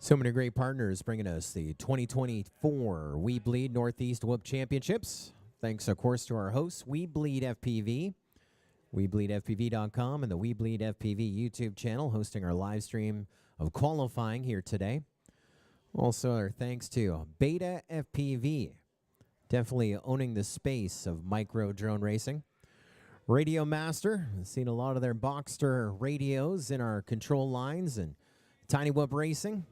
So many great partners bringing us the 2024 weBLEED NorthEast Whoop Championships. Thanks, of course, to our hosts, weBLEED.FPV, weBLEEDFPV.com, and the weBLEEDFPV YouTube channel hosting our live stream of qualifying here today. Also, our thanks to BetaFPV, definitely owning the space of micro drone racing. Radio Master, I've seen a lot of their Boxster radios in our control lines, and Tiny Whoop Racing.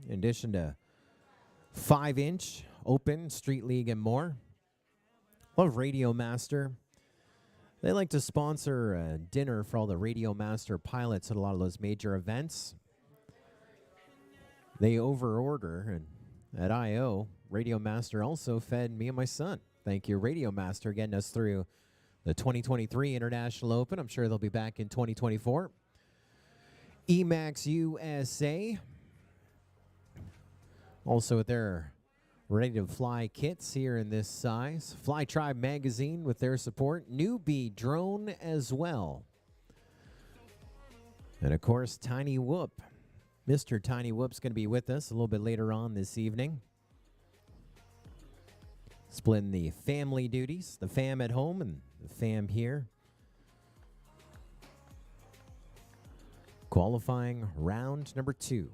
In addition to 5-inch, open, street league, and more. Love Radio Master. They like to sponsor a dinner for all the Radio Master pilots at a lot of those major events. They overorder, and at I.O., Radio Master also fed me and my son. Thank you, Radio Master, getting us through the 2023 International Open. I'm sure they'll be back in 2024. Emax USA. Also with their Ready to Fly kits here in this size. Fly Tribe Magazine with their support. Newbie Drone as well. And of course, Tiny Whoop. Mr. Tiny Whoop's going to be with us a little bit later on this evening. Splitting the family duties. The fam at home and the fam here. Qualifying round number 2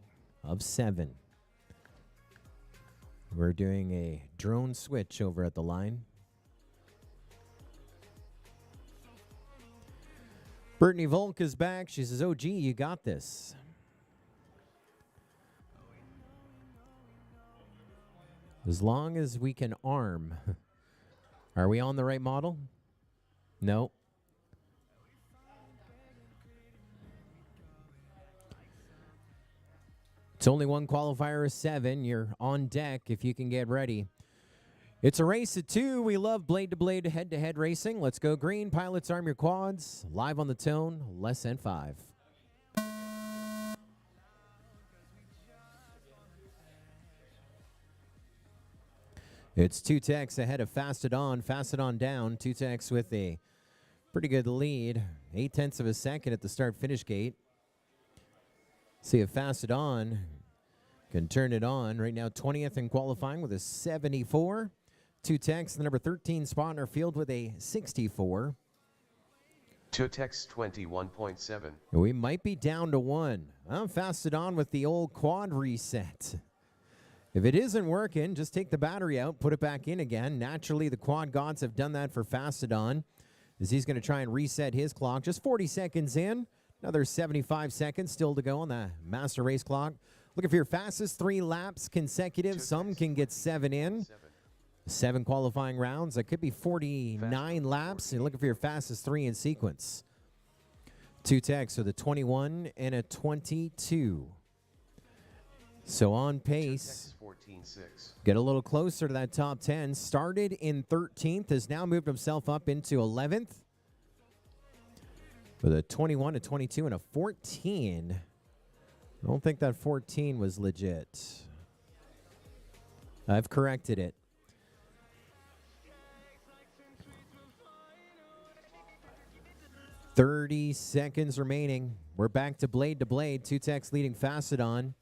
of 7. We're doing a drone switch over at the line. Brittany Volk is back. She says, "Oh, gee, you got this." As long as we can arm. Are we on the right model? No. It's only one qualifier of 7. You're on deck if you can get ready. It's a race at 2. We love blade-to-blade, head-to-head racing. Let's go green. Pilots, arm your quads. Live on the tone, less than 5. It's Tutexx ahead of Fastodon. Fastodon down. Tutexx with a pretty good lead. 0.8 of a second at the start-finish gate. See if Fastodon can turn it on. Right now, 20th in qualifying with a 74. Tutexx, the number 13 spot in our field with a 64. Tutexx 21.7. We might be down to one. I'm Fastodon with the old quad reset. If it isn't working, just take the battery out, put it back in again. Naturally, the quad gods have done that for Fastodon, as he's going to try and reset his clock. Just 40 seconds in. Another 75 seconds still to go on the master race clock. Looking for your fastest 3 laps consecutive. Some can get 7 in. 7 qualifying rounds. That could be 49 laps. You're looking for your fastest 3 in sequence. Tutexx with a 21 and a 22. So on pace. 14.6. Get a little closer to that top 10. Started in 13th. Has now moved himself up into 11th. With a 21, a 22, and a 14. I don't think that 14 was legit. I've corrected it. .30 seconds remaining. We're back to blade. Tutexx leading Fastodon.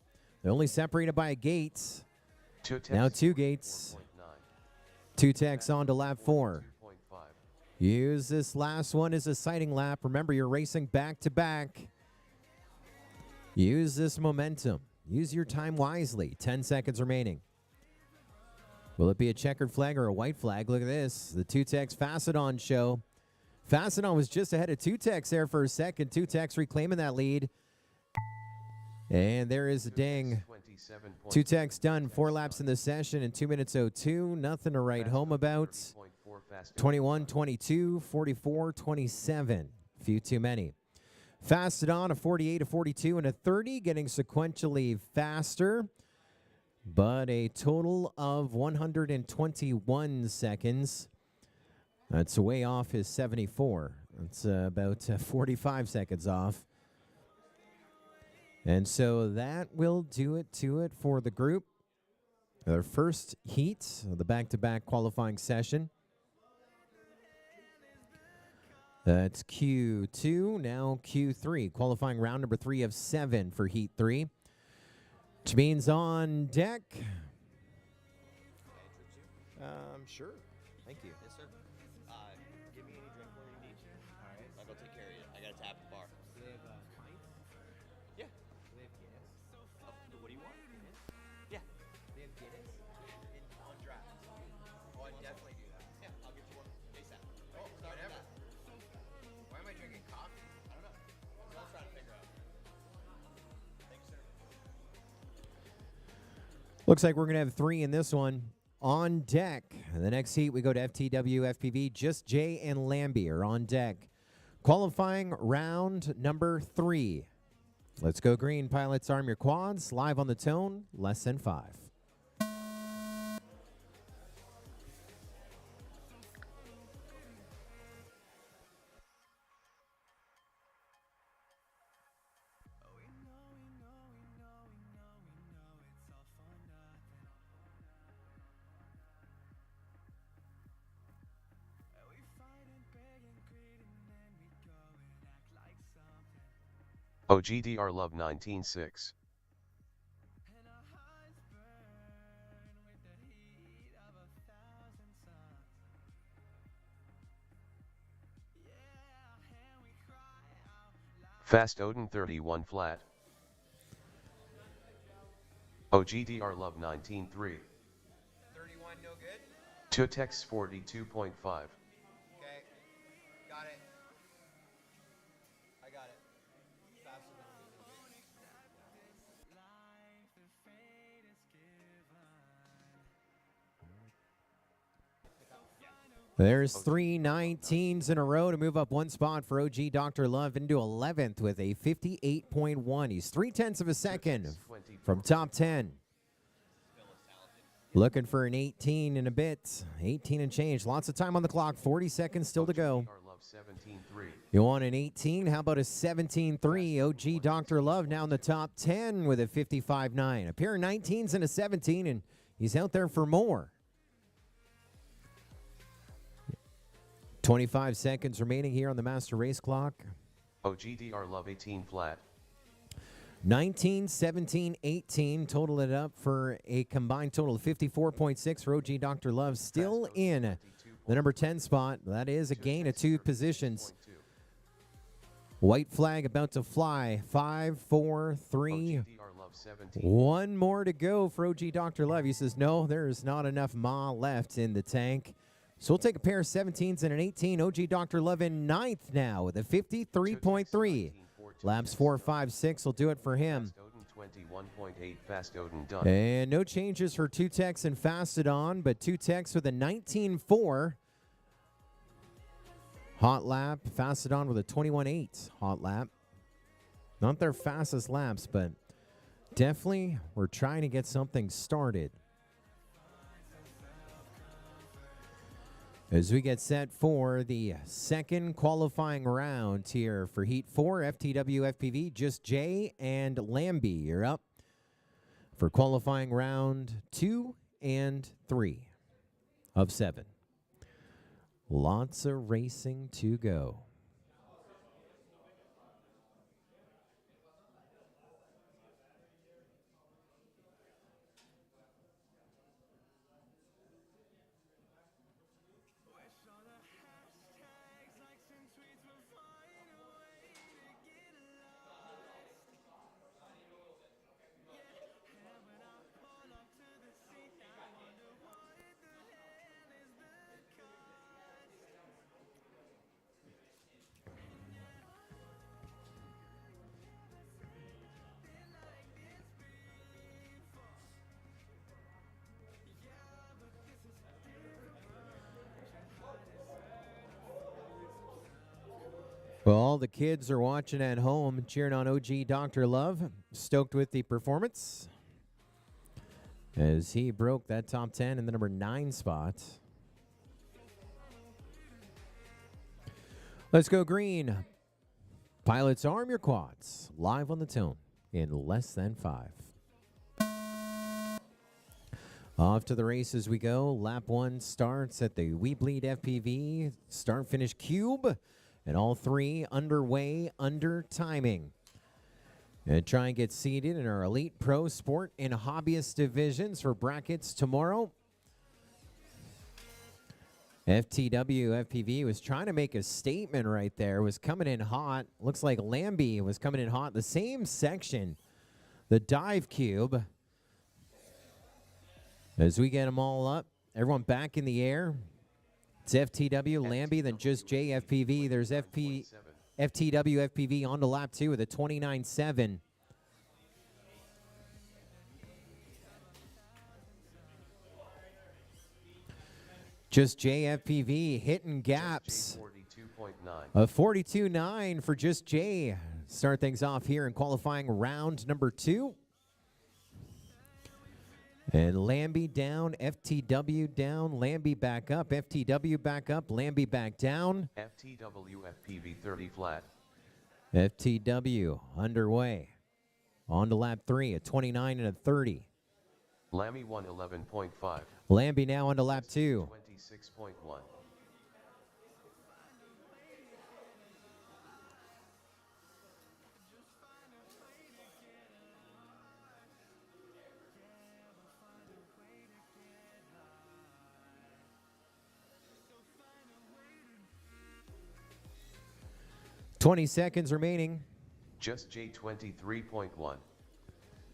They're only separated by a gate. Now 2 gates. Tutexx on to lap 4. Use this last one as a sighting lap. Remember, you're racing back to back. Use this momentum. Use your time wisely. 10 seconds remaining. Will it be a checkered flag or a white flag? Look at this. The Tutexx Fastodon show. Fastodon was just ahead of Tutexx there for a second. Tutexx reclaiming that lead. And there is a ding. Tutexx done 4 laps in the session in 2 minutes 02. Nothing to write home about. 21, 22, 44, 27. Few too many. Fastodon a 48, a 42, and a 30, getting sequentially faster. But a total of 121 seconds. That's way off his 74. That's about 45 seconds off. And so that will do it to it for the group. Their first heat of the back-to-back qualifying session. That's Q2, now Q3. Qualifying round number 3 of 7 for Heat 3. Which means on deck. Sure. Thank you. Yes, sir. Give me any drink where you need. All right. I'll go take care of you. I got a tap at the bar. Do they have pints? Yeah. Do they have Guinness? What do you want? Yeah. They have Guinness? On draft. Oh, I definitely do that. Yeah, I'll get you one ASAP. Oh, whatever. Why am I drinking coffee? I don't know. That's what I was trying to figure out. Thanks, sir. Looks like we're going to have 3 in this one. On deck. In the next heat, we go to FTWFPV. Just Jay and Lamby are on deck. Qualifying round number 3. Let's go green. Pilots, arm your quads. Live on the tone. Less than 5. OGdrLove 19.6. Fastodon 31 flat. OGdrLove 19.3. 31, no good? Tutexx 42.5. Okay. Got it. I got it. There's 3 19s in a row to move up 1 spot for OGdrLove into 11th with a 58.1. He's 0.3 of a second from top 10. Looking for an 18 and a bit. 18 and change. Lots of time on the clock. 40 seconds still to go. You want an 18? How about a 17.3? OGdrLove now in the top 10 with a 55.9. A pair of 19s and a 17, and he's out there for more. 25 seconds remaining here on the master race clock. OGdrLove 18 flat. 19, 17, 18. Total it up for a combined total of 54.6 for OGdrLove. Still in the number 10 spot. That is a gain of 2 positions. White flag about to fly. 5, 4, 3. One more to go for OGdrLove. He says, no, there is not enough Ma left in the tank. So we'll take a pair of 17s and an 18. OGdrLove in 9th now with a 53.3. Laps 4, 5, 6 will do it for him. 21.8 Fastodon done. And no changes for Tutexx and Fastodon, but Tutexx with a 19.4 hot lap. Fastodon with a 21.8 hot lap. Not their fastest laps, but definitely we're trying to get something started. As we get set for the second qualifying round here for Heat 4, FTWFPV, Just Jay and Lamby. You're up for qualifying round 2 and 3 of 7. Lots of racing to go. Well, all the kids are watching at home, cheering on OGdrLove, stoked with the performance as he broke that top 10 in the number 9 spot. Let's go green. Pilots, arm your quads. Live on the tone in less than 5. Off to the races we go. Lap 1 starts at the weBLEED FPV start-finish cube. And all 3 underway, under timing. And try and get seated in our Elite Pro Sport and Hobbyist divisions for brackets tomorrow. FTWFPV was trying to make a statement right there. Was coming in hot. Looks like Lamby was coming in hot. The same section. The dive cube. As we get them all up. Everyone back in the air. It's FTW, Lamby, then Just Jay FPV. There's FTWFPV on to lap 2 with a 29.7. Just Jay FPV hitting gaps. A 42.9 for Just Jay. Start things off here in qualifying round number 2. And Lamby down, FTW down, Lamby back up, FTW back up, Lamby back down. FTWFPV 30 flat. FTW underway. On to lap 3, a 29 and a 30. Lamby 111.5. Lamby now on to lap 2. 26.1. 20 seconds remaining. Just Jay 23.1.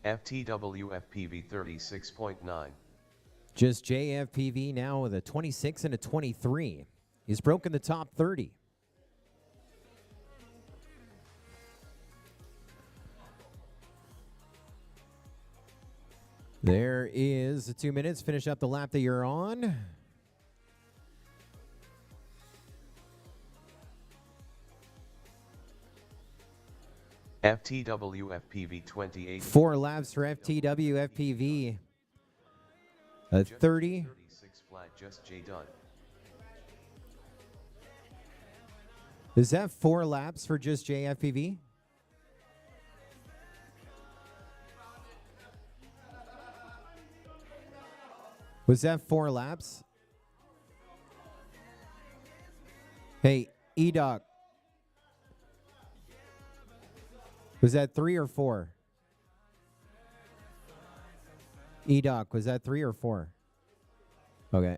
FTWFPV 36.9. Just Jay FPV now with a 26 and a 23. He's broken the top 30. There is the 2 minutes. Finish up the lap that you're on. FTWFPV 28. 4 laps for FTWFPV. A 30. 36 flat, Just Jay done. Is that 4 laps for Just Jay FPV? Was that 4 laps? Hey, E-Doc. Was that 3 or 4? E-Doc, was that 3 or 4? Okay.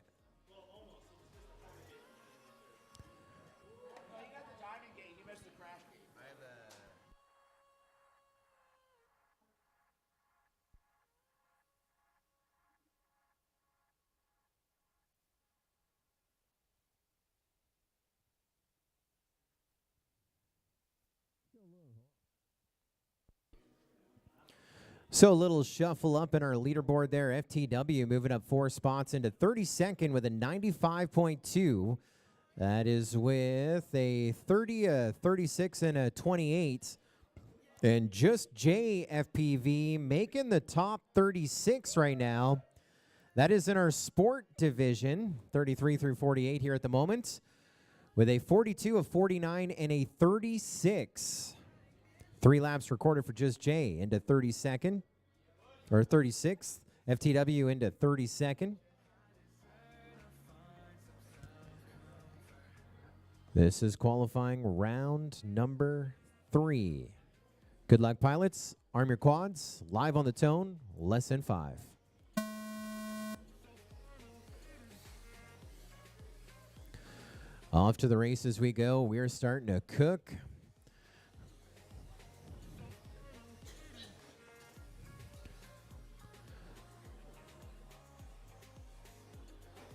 So a little shuffle up in our leaderboard there. FTW moving up 4 spots into 32nd with a 95.2. That is with a 30, a 36, and a 28. And just JFPV making the top 36 right now. That is in our sport division, 33 through 48 here at the moment, with a 42, a 49, and a 36. 3 laps recorded for Just J into 32nd, or 36th. FTW into 32nd. This is qualifying round number 3. Good luck, pilots. Arm your quads. Live on the tone, less than 5. Off to the races we go. We're starting to cook.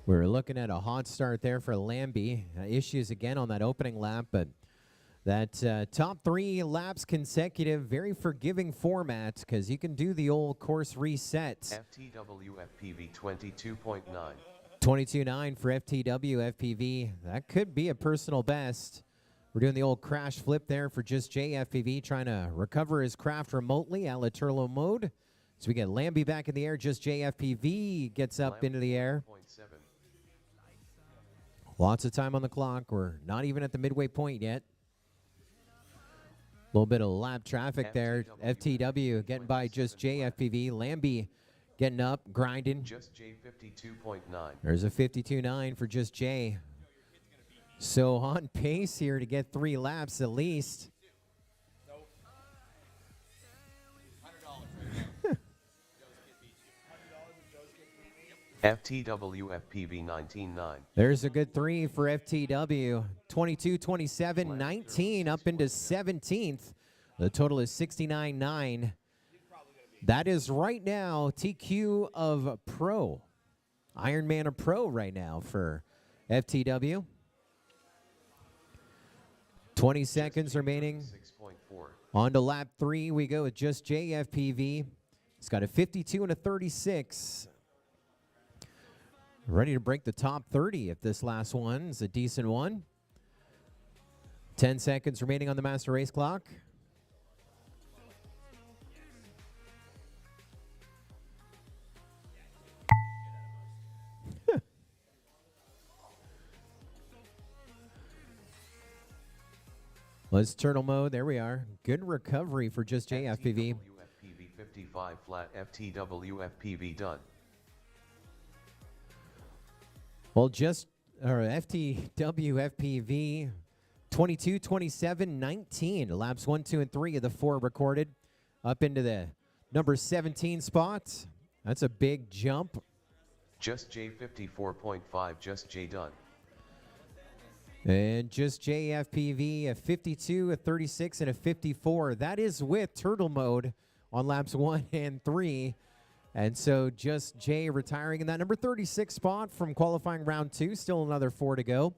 We're looking at a hot start there for Lamby. Issues again on that opening lap, but that top 3 laps consecutive, very forgiving format because you can do the old course reset. FTWFPV 22.9. 22.9 for FTWFPV. That could be a personal best. We're doing the old crash flip there for Just JFPV, trying to recover his craft remotely at Turtle mode. So we get Lamby back in the air. Just JFPV gets up into the air. Lots of time on the clock. We're not even at the midway point yet. A little bit of lap traffic there. FTW getting by Just JFPV. Lamby getting up, grinding. Just J 52.9. There's a 52.9 for Just J. So on pace here to get 3 laps at least. FTWFPV 19.9. There's a good 3 for FTW. 22, 27, 19 up into 17th. The total is 69.9. That is right now TQ of Pro. Ironman of Pro right now for FTW. 20 seconds remaining. On to lap 3 we go with Just JFPV. It's got a 52 and a 36. Ready to break the top 30 if this last one is a decent one. 10 seconds remaining on the master race clock. Let's turtle mode. There we are. Good recovery for Just JFPV. FTWFPV 55 flat. FTWFPV done. Well, FTWFPV 22, 27, 19. Laps 1, 2, and 3 of the 4 recorded. Up into the number 17 spot. That's a big jump. Just J 54.5. Just J done. And Just JFPV, a 52, a 36, and a 54. That is with turtle mode on laps 1 and 3. And so Just J retiring in that number 36 spot from qualifying round 2. Still another 4 to go.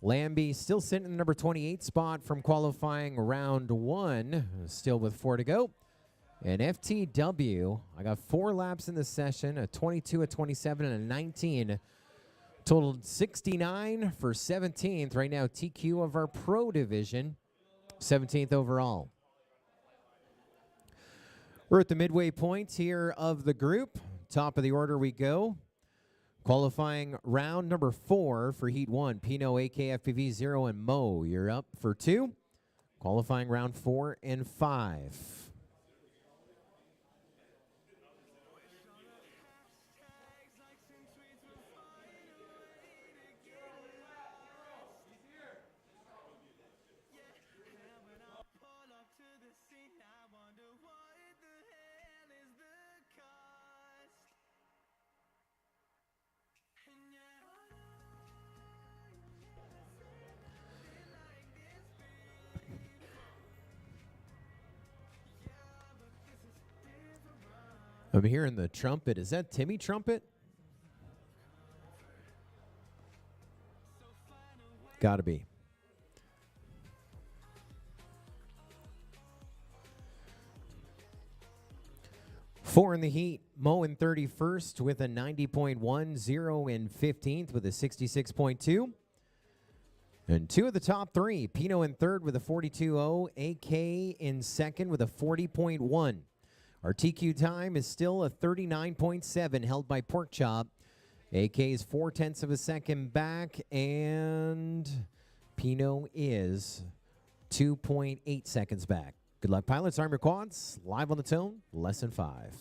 Lamby still sitting in the number 28 spot from qualifying round 1. Still with 4 to go. And FTW, I got 4 laps in the session, a 22, a 27, and a 19. Totaled 69 for 17th. Right now, TQ of our Pro division, 17th overall. We're at the midway point here of the group. Top of the order we go. Qualifying round number 4 for Heat 1. Pino, AKFPV 0, and Mo. You're up for 2. Qualifying round 4 and 5. I'm hearing the trumpet. Is that Timmy Trumpet? Gotta be. Four in the heat. Moe in 31st with a 90.1. Xaero in 15th with a 66.2. And two of the top three. Pino in third with a 42.0. AK in second with a 40.1. Our TQ time is still a 39.7, held by Porkchop. AK is 0.4 of a second back, and Pino is 2.8 seconds back. Good luck, pilots. Arm your quads. Live on the tone. Lesson 5.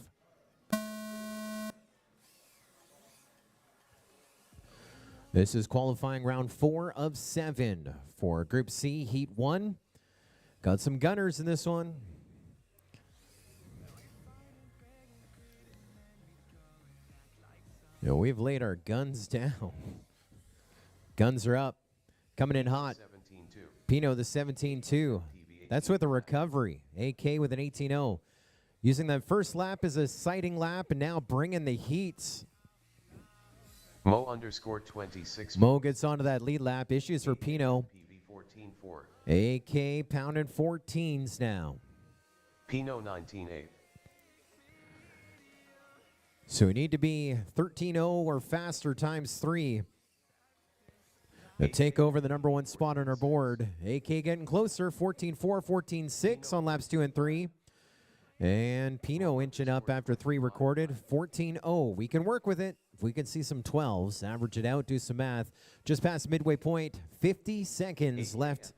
This is qualifying round 4 of 7 for Group C, Heat 1. Got some gunners in this one. You know, we've laid our guns down. Guns are up. Coming in hot. 17-2. Pino, the 17-2. That's with a recovery. AK with an 18-0. Using that first lap as a sighting lap and now bringing the heats. Moe underscore 26. Moe gets onto that lead lap. Issues for Pino. AK pounding 14s now. Pino 19-8. So we need to be 13-0 or faster times 3 to take over the #1 spot on our board. AK getting closer, 14-4, 14-6 on laps 2 and 3. And Pino inching up after 3 recorded, 14-0. We can work with it. If we can see some 12s, average it out, do some math. Just past midway point, 50 seconds left.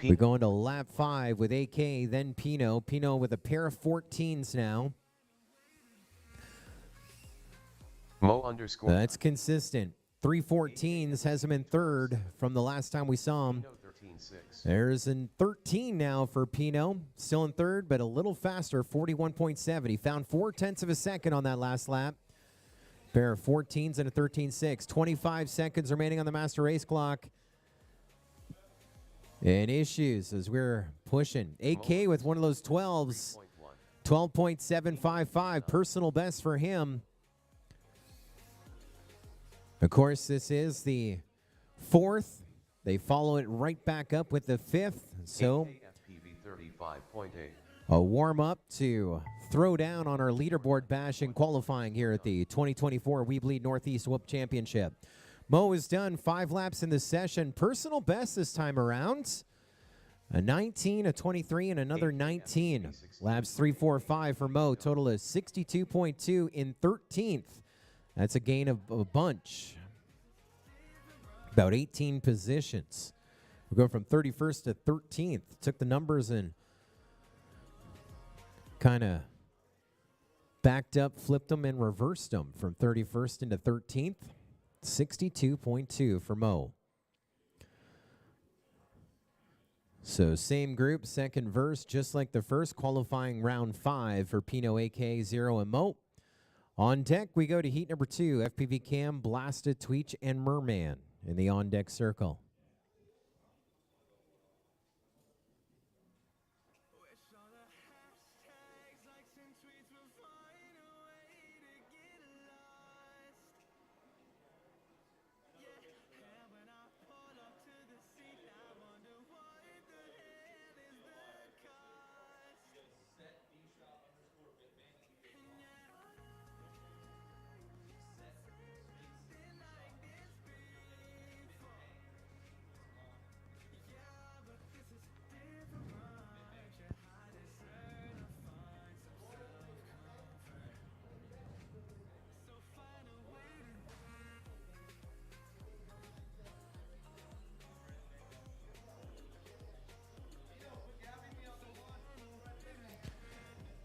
We go into lap 5 with AK, then Pino. Pino with a pair of 14s now. Moe underscore. That's consistent. 3 14s has him in third from the last time we saw him. There's a 13 now for Pino. Still in third, but a little faster, 41.7. He found 0.4 of a second on that last lap. Pair of 14s and a 13.6. 25 seconds remaining on the master race clock. And issues as we're pushing. AK with one of those 12s. 12.755. Personal best for him. Of course, this is the 4th. They follow it right back up with the 5th. So a warm-up to throw down on our leaderboard bash in qualifying here at the 2024 weBLEED NorthEast Whoop Championship. Moe is done 5 laps in the session. Personal best this time around. A 19, a 23, and another 19. Laps 3, 4, 5 for Moe. Total is 62.2 in 13th. That's a gain of a bunch. About 18 positions. We're going from 31st to 13th. Took the numbers and kind of backed up, flipped them, and reversed them from 31st into 13th. 62.2 for Moe. So same group, second verse, just like the first, qualifying round 5 for Pino, AK, Xaero, and Moe. On deck, we go to heat number 2, FPV Cam, Blastaa, Tweech, and Merman in the on-deck circle.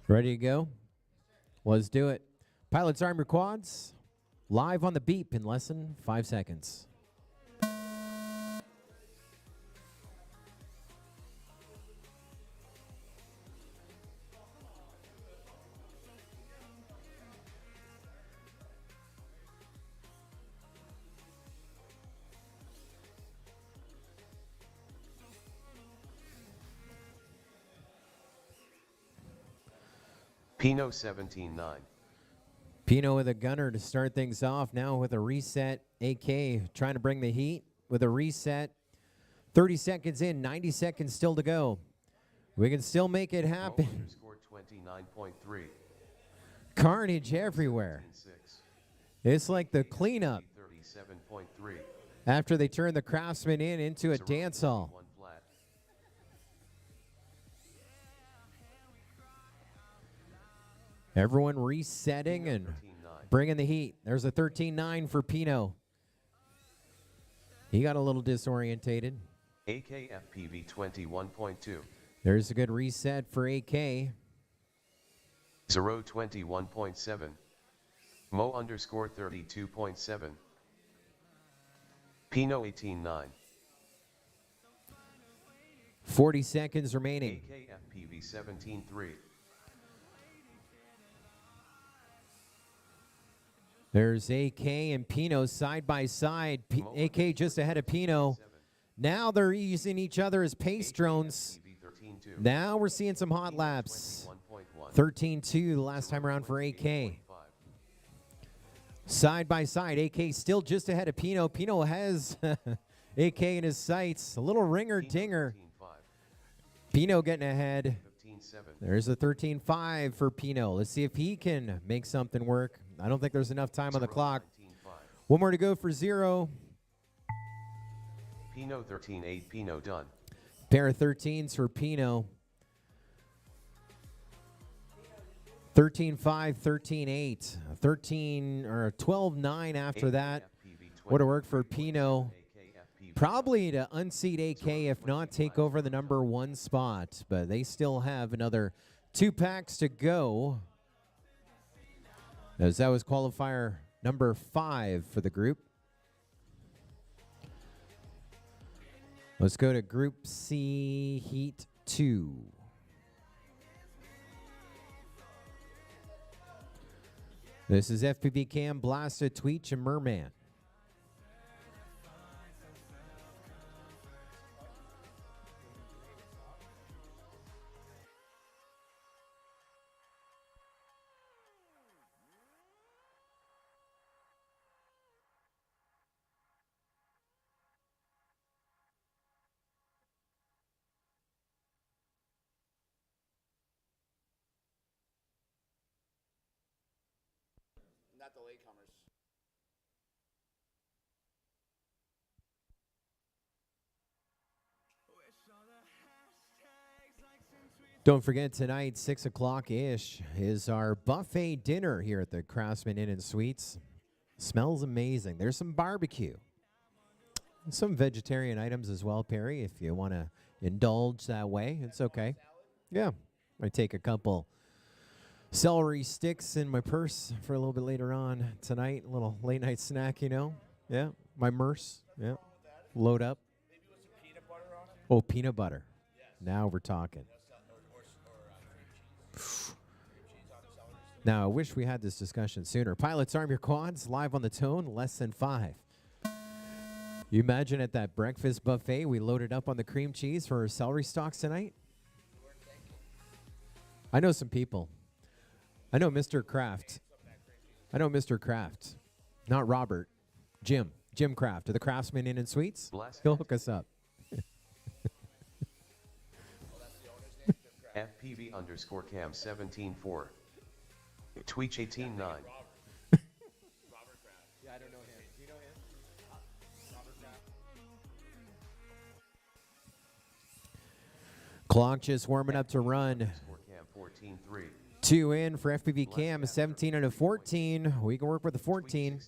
Ready to go? Let's do it. Pilots, arm your quads. Live on the beep in less than 5 seconds. Pino 17-9. Pino with a gunner to start things off now with a reset. AK trying to bring the heat with a reset. 30 seconds in, 90 seconds still to go. We can still make it happen. _29.3. Carnage everywhere. 17-6. It's like the cleanup 37.3. after they turn the Craftsman into a dance hall. 1 flat. Everyone resetting and 13-9. bringing the heat. There's a 13-9 for Pino. He got a little disorientated. PacoFPV 21.2. There's a good reset for AK. Xaero 21.7. Mo_32.7. Pino 18-9. 40 seconds remaining. PacoFPV 17-3. There's AK and Pino side by side. AK just ahead of Pino. Now they're using each other as pace drones. Now we're seeing some hot laps. 13-2 the last time around for AK. Side by side, AK still just ahead of Pino. Pino has AK in his sights. A little ringer dinger. Pino getting ahead. There's a 13-5 for Pino. Let's see if he can make something work. I don't think there's enough time on the clock. One more to go for Xaero. Pino 13-8. Pino done. Pair of 13s for Pino. 13-5, 13-8. 13 or 12-9 after that. Would have worked for Pino. Probably to unseat AK, if not take over the #1 spot. But they still have another 2 packs to go, as that was qualifier number 5 for the group. Let's go to Group C, Heat 2. This is FPV Cam, Blastaa, Tweech, and Merman. Not the latecomers. Don't forget, tonight, 6 o'clock-ish, is our buffet dinner here at the Craftsman Inn and Suites. Smells amazing. There's some barbecue. And some vegetarian items as well, Perry, if you want to indulge that way. It's okay. Yeah. I take a couple celery sticks in my purse for a little bit later on tonight. A little late-night snack, you know. Yeah. My merce. Yeah. Load up. Maybe with some peanut butter on it. Oh, peanut butter. Yes. Now we're talking. Now, I wish we had this discussion sooner. Pilots, arm your quads. Live on the tone, less than 5. You imagine at that breakfast buffet, we loaded up on the cream cheese for our celery stalks tonight? I know some people. I know Mr. Kraft. I know Mr. Kraft. Not Robert. Jim. Jim Kraft of the Craftsman Inn and Suites. He'll hook us up. FPV_cam 17-4. Tweech 18-9. Robert Kraft. Yeah, I don't know him. Do you know him? Robert Kraft. Clock just warming up to run. 14-3. 2 in for FPV Cam, 17 and a 14. We can work with a 14.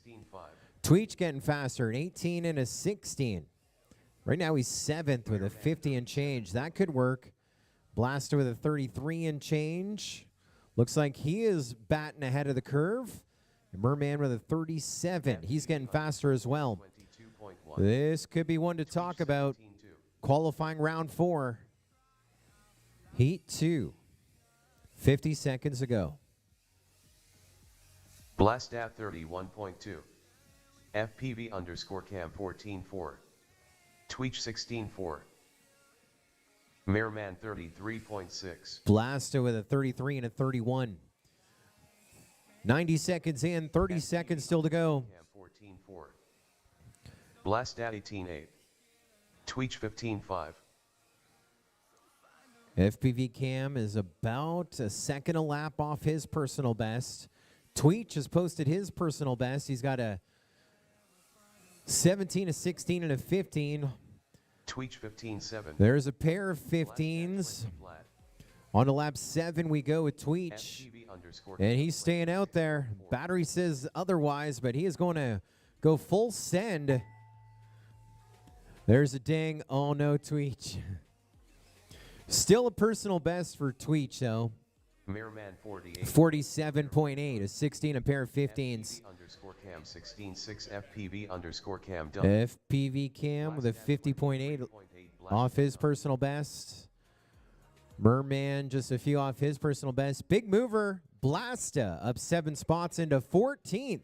Tweech getting faster, an 18 and a 16. Right now he's 7th with a 50 and change. That could work. Blastaa with a 33 and change. Looks like he is batting ahead of the curve. And Merman with a 37. He's getting faster as well. This could be one to talk about. Qualifying round 4. Heat 2. 50 seconds ago. Blastaa 31.2. FPV_cam 14-4. Tweech 16-4. Merman 33.6. Blastaa with a 33 and a 31. 90 seconds in, 30 seconds still to go. 14-4. Blastaa 18-8. Tweech 15-5. FPV Cam is about a second a lap off his personal best. Tweech has posted his personal best. He's got a 17, a 16, and a 15. Tweech 15-7. There's a pair of 15s. On to lap 7 we go with Tweech. And he's staying out there. Battery says otherwise, but he is going to go full send. There's a ding. Oh no, Tweech. Still a personal best for Tweech though. Merman 47.8, a 16, a pair of 15s. _cam 16.6 FPV _cam done. FPV Cam with a 50.8 off his personal best. Merman just a few off his personal best. Big mover, Blastaa up 7 spots into 14th.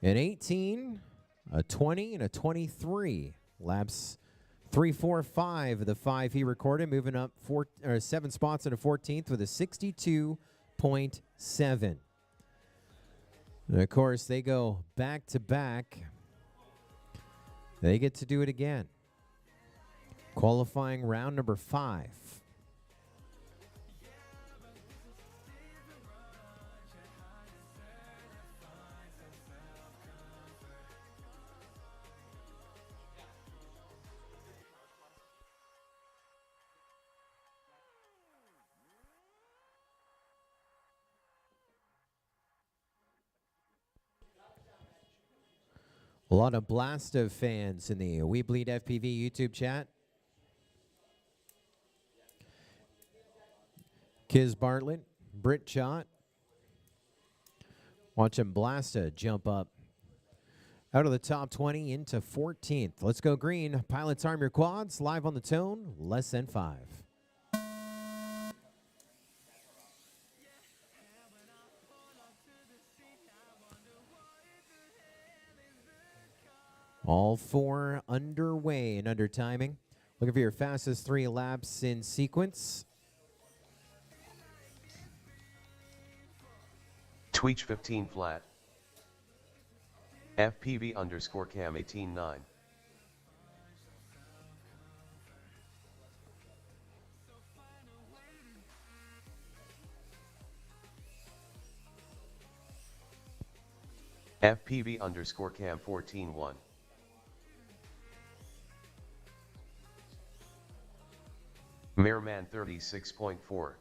An 18, a 20, and a 23. Laps 3, 4, 5 of the 5 he recorded, moving up 7 spots into 14th with a 62.7. And of course, they go back to back. They get to do it again. Qualifying round number 5. A lot of Blastaa fans in the weBLEED FPV YouTube chat. Kiz Bartlett, Britt Schott. Watching Blastaa jump up out of the top 20 into 14th. Let's go green. Pilots, arm your quads. Live on the tone, less than 5. All 4 underway and under timing. Looking for your fastest 3 laps in sequence. Tweech 15 flat. FPV _cam 18-9. FPV _cam 14-1. Merman 36.4.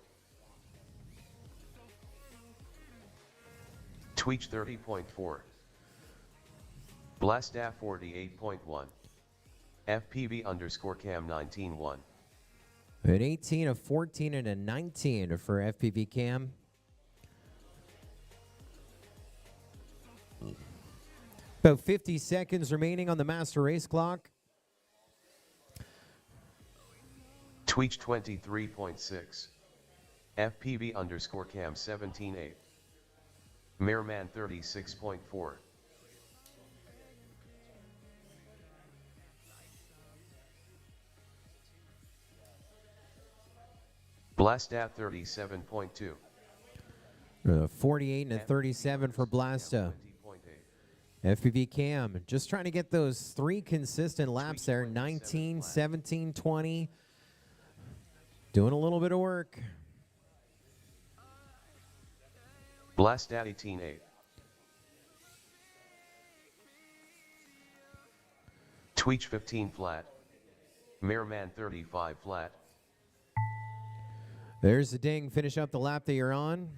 Tweech 30.4. Blastaa 48.1. FPV _cam 19-1. An 18, a 14, and a 19 for FPV Cam. About 50 seconds remaining on the master race clock. Tweech 23.6. FPV _cam 17.8. Merman 36.4. Blastaa 37.2. 48 and a 37 for Blastaa. FPV Cam just trying to get those 3 consistent laps there. 19, 17, 20. Doing a little bit of work. Blastaa 18.8. Tweech 15 flat. Merman 35 flat. There's the ding. Finish up the lap that you're on.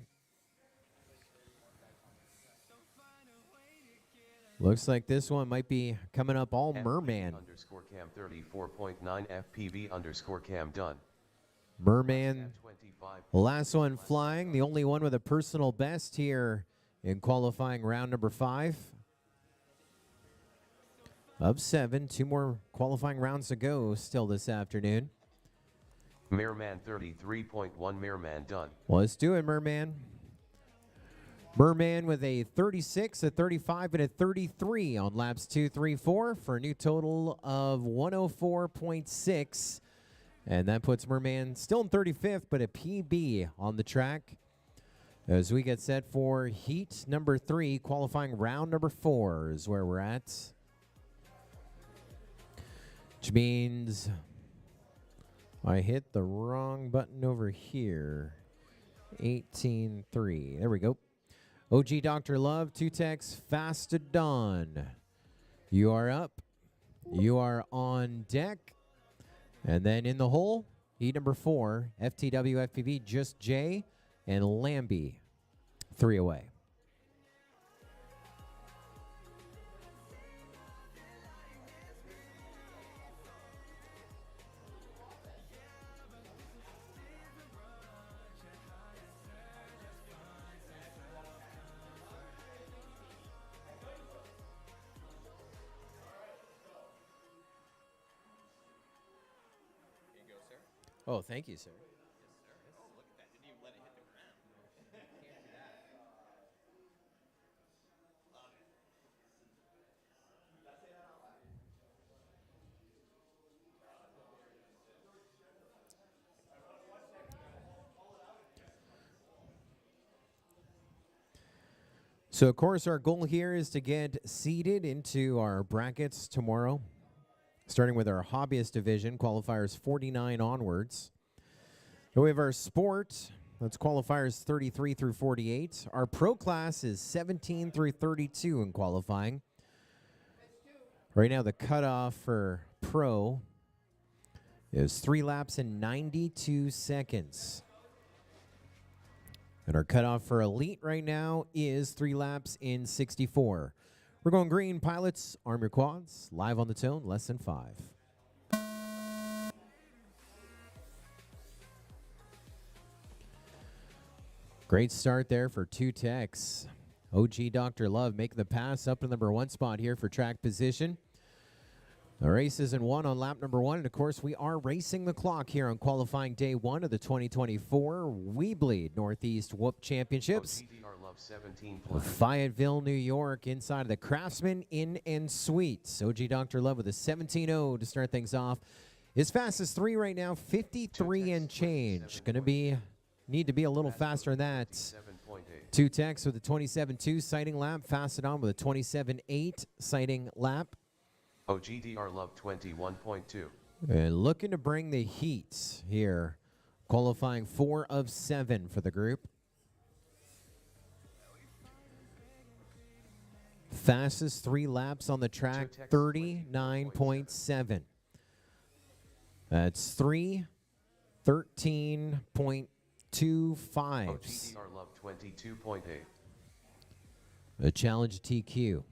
Looks like this one might be coming up all Merman. _cam 34.9. FPV _cam done. Merman, the last one flying, the only one with a personal best here in qualifying round number 5. Of 7, 2 more qualifying rounds to go still this afternoon. Merman 33.1. Merman done. Let's do it, Merman. Merman with a 36, a 35, and a 33 on laps 2, 3, 4 for a new total of 104.6. And that puts Merman still in 35th, but a PB on the track. As we get set for heat number 3, qualifying round number 4 is where we're at. Which means I hit the wrong button over here. 18-3. There we go. OGdrLove, Tutexx, Fastodon. You are up. You are on deck. And then in the hole, heat number 4, Ftwfpv, Just J, and Lamby. 3 away. Oh, thank you, sir. So, of course, our goal here is to get seeded into our brackets tomorrow, starting with our hobbyist division, qualifiers 49 onwards. Then we have our sport, that's qualifiers 33 through 48. Our pro class is 17 through 32 in qualifying. Right now, the cutoff for pro is 3 laps in 92 seconds. And our cutoff for elite right now is 3 laps in 64. We're going green, pilots, arm your quads, live on the tone, less than 5. Great start there for Tutexx. OGdrLove making the pass up to number 1 spot here for track position. The race is in 1 on lap number 1, and of course we are racing the clock here on qualifying day 1 of the 2024 weBLEED NorthEast Whoop Championships. Fayetteville, New York, inside of the Craftsman Inn and Suites. OGdrLove with a 17-0 to start things off. His fastest 3 right now, 53 and change. Going to need to be a little faster than that. Tutexx with a 27.2 sighting lap. Fastodon with a 27.8 sighting lap. OGdrLove 21.2. And looking to bring the heat here. Qualifying 4 of 7 for the group. Fastest 3 laps on the track, 39.7. That's 3:13.25. OGdrLove 22.8. A challenge TQ.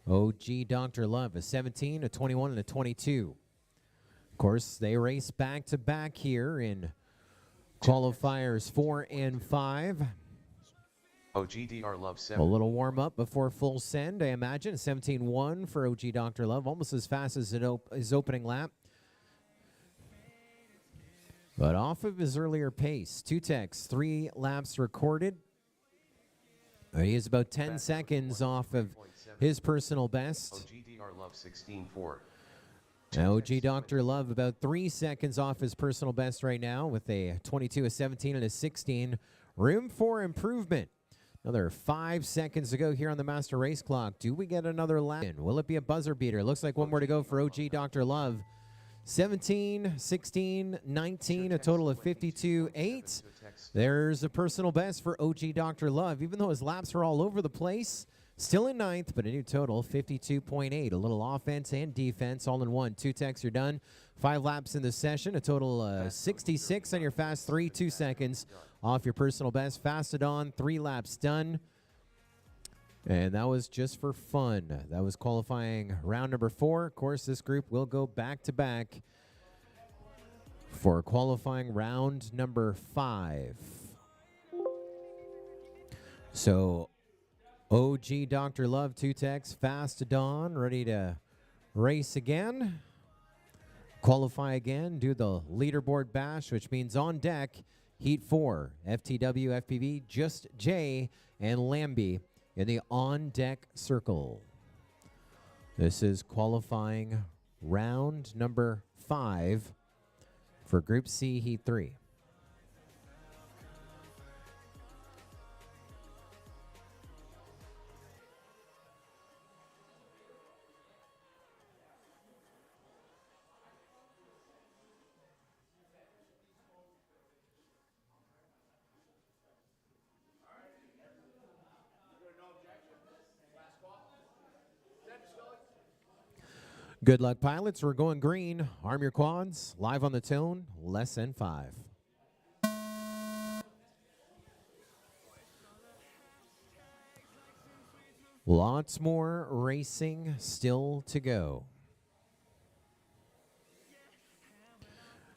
OGdrLove, a 17, a 21, and a 22. Of course, they race back-to-back here in qualifiers 4 and 5. OGdrLove 7. A little warm-up before full send, I imagine. A 17.1 for OGdrLove, almost as fast as his opening lap. But off of his earlier pace, Tutexx, 3 laps recorded. He is about 10 seconds off of his personal best. OGdrLove 16.4. Now OGdrLove about 3 seconds off his personal best right now with a 22, a 17, and a 16. Room for improvement. Another 5 seconds to go here on the master race clock. Do we get another lap? Will it be a buzzer beater? Looks like one more to go for OGdrLove. 17, 16, 19, a total of 52.8. There's a personal best for OGdrLove. Even though his laps are all over the place, still in 9th, but a new total, 52.8. A little offense and defense all in one. Tutexx, you're done. 5 laps in the session, a total 66 on your fast 3, 2 seconds off your personal best. Fastodon, 3 laps done. And that was just for fun. That was qualifying round number 4. Of course, this group will go back-to-back for qualifying round number 5. So, OGdrLove, Tutexx, Fastodon, ready to race again. Qualify again, do the leaderboard bash, which means on deck, Heat 4, Ftwfpv, Just J, and Lamby in the on-deck circle. This is qualifying round number 5 for Group C, Heat 3. Good luck, pilots. We're going green. Arm your quads. Live on the tone. Less than 5. Lots more racing still to go.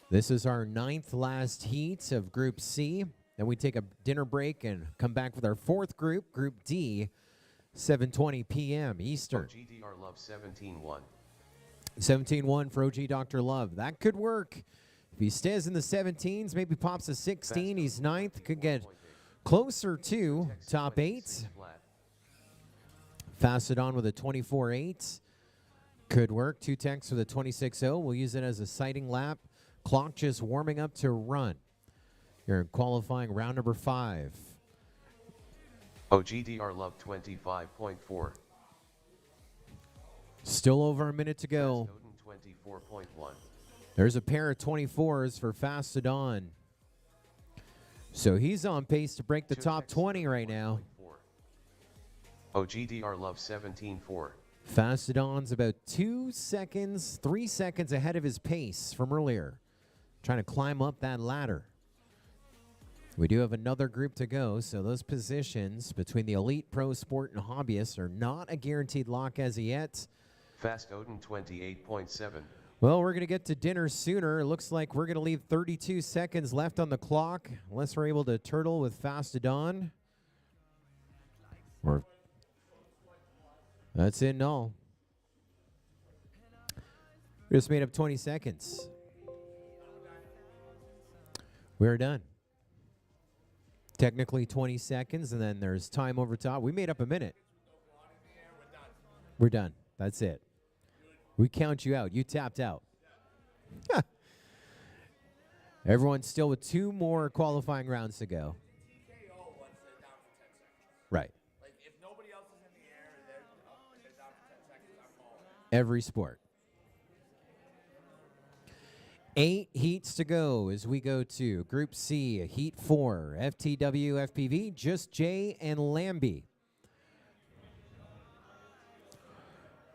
This is our 9th last heat of Group C. Then we take a dinner break and come back with our 4th group, Group D, 7:20 p.m. Eastern. OGdrLove 17-1. 17-1 for OGdrLove. That could work. If he stays in the 17s, maybe pops a 16. He's 9th. Could get closer to top 8. Fastodon with a 24-8. Could work. Tutexx with a 26-0. We'll use it as a sighting lap. Clock just warming up to run. You're in qualifying round number 5. OGdrLove 25.4. Still over a minute to go. Fastodon 24.1. There's a pair of 24s for Fastodon. So he's on pace to break the top 20 right now. OGdrLove 17.4. Fastodon's about 2 seconds, 3 seconds ahead of his pace from earlier. Trying to climb up that ladder. We do have another group to go, so those positions between the elite, pro, sport, and hobbyists are not a guaranteed lock as of yet. Fastodon 28.7. Well, we're going to get to dinner sooner. It looks like we're going to leave 32 seconds left on the clock, unless we're able to turtle with Fastodon. Or that's it, no. We just made up 20 seconds. We're done. Technically 20 seconds, and then there's time over top. We made up a minute. We're done. That's it. We count you out. You tapped out. Everyone's still with 2 more qualifying rounds to go. Right. Like, if nobody else is in the air and they're down for 10 seconds, I'm calling. Every sport. 8 heats to go as we go to Group C, Heat 4, Ftwfpv, Just J, and Lamby.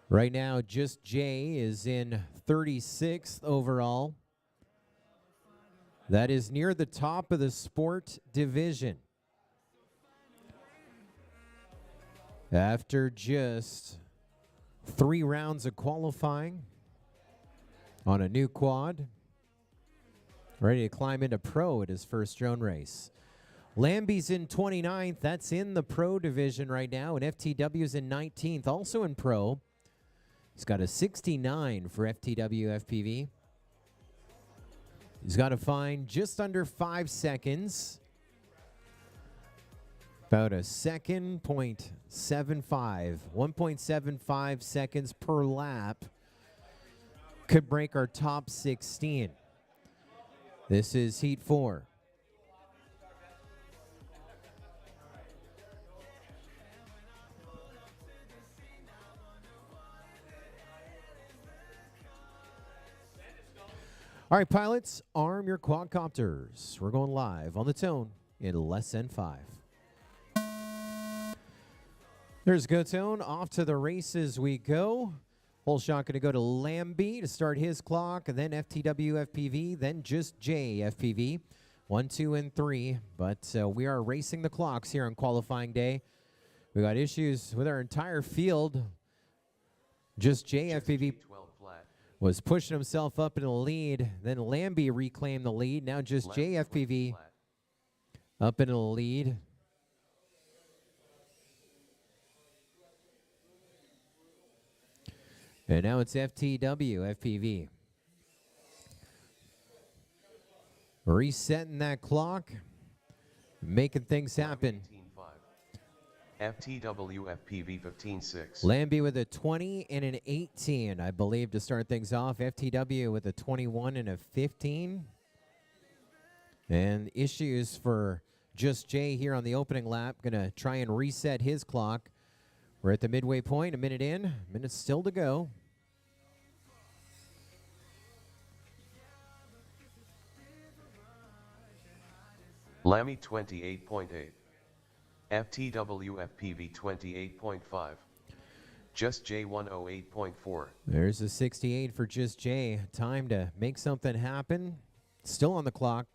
Right now, Just J is in 36th overall. That is near the top of the sport division. After just 3 rounds of qualifying on a new quad. Ready to climb into pro at his first drone race. Lamby's in 29th. That's in the pro division right now. And FTW's in 19th, also in pro. He's got a 69 for FTWFPV. He's got to find just under 5 seconds. About a second, 1.75 seconds per lap. Could break our top 16. This is Heat 4. All right, pilots, arm your quadcopters. We're going live on the tone in less than 5. There's Go Tone. Off to the races we go. Whole shot going to go to Lamby to start his clock, and then FTWFPV, then Just JFPV. 1, 2, and 3. But we are racing the clocks here on qualifying day. We got issues with our entire field. Just JFPV was pushing himself up in the lead. Then Lamby reclaimed the lead. Now Just JFPV up in the lead. And now it's FTWFPV. Resetting that clock, making things happen. FTWFPV 15-6. Lamby with a 20 and an 18, I believe, to start things off. FTW with a 21 and a 15. And issues for Just J here on the opening lap. Going to try and reset his clock. We're at the midway point, a minute in, a minute still to go. Lamby 28.8. FTWFPV 28.5. Just J 108.4. There's a 68 for Just Jay. Time to make something happen. Still on the clock.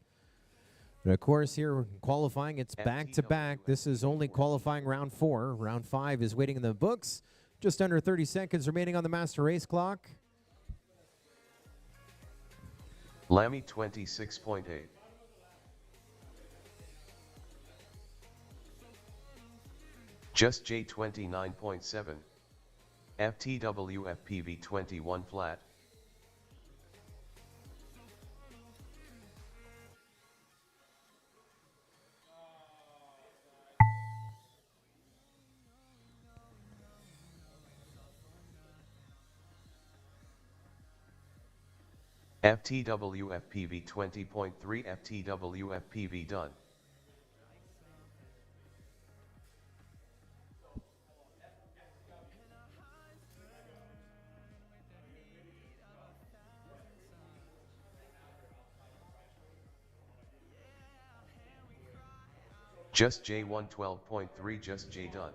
But of course, here qualifying, it's back-to-back. This is only qualifying round 4. Round 5 is waiting in the books. Just under 30 seconds remaining on the master race clock. Lamby 26.8. Just J 29.7. FTWFPV 21 flat. FTWFPV 20.3. FTWFPV done. Just J 112.3. Just J done.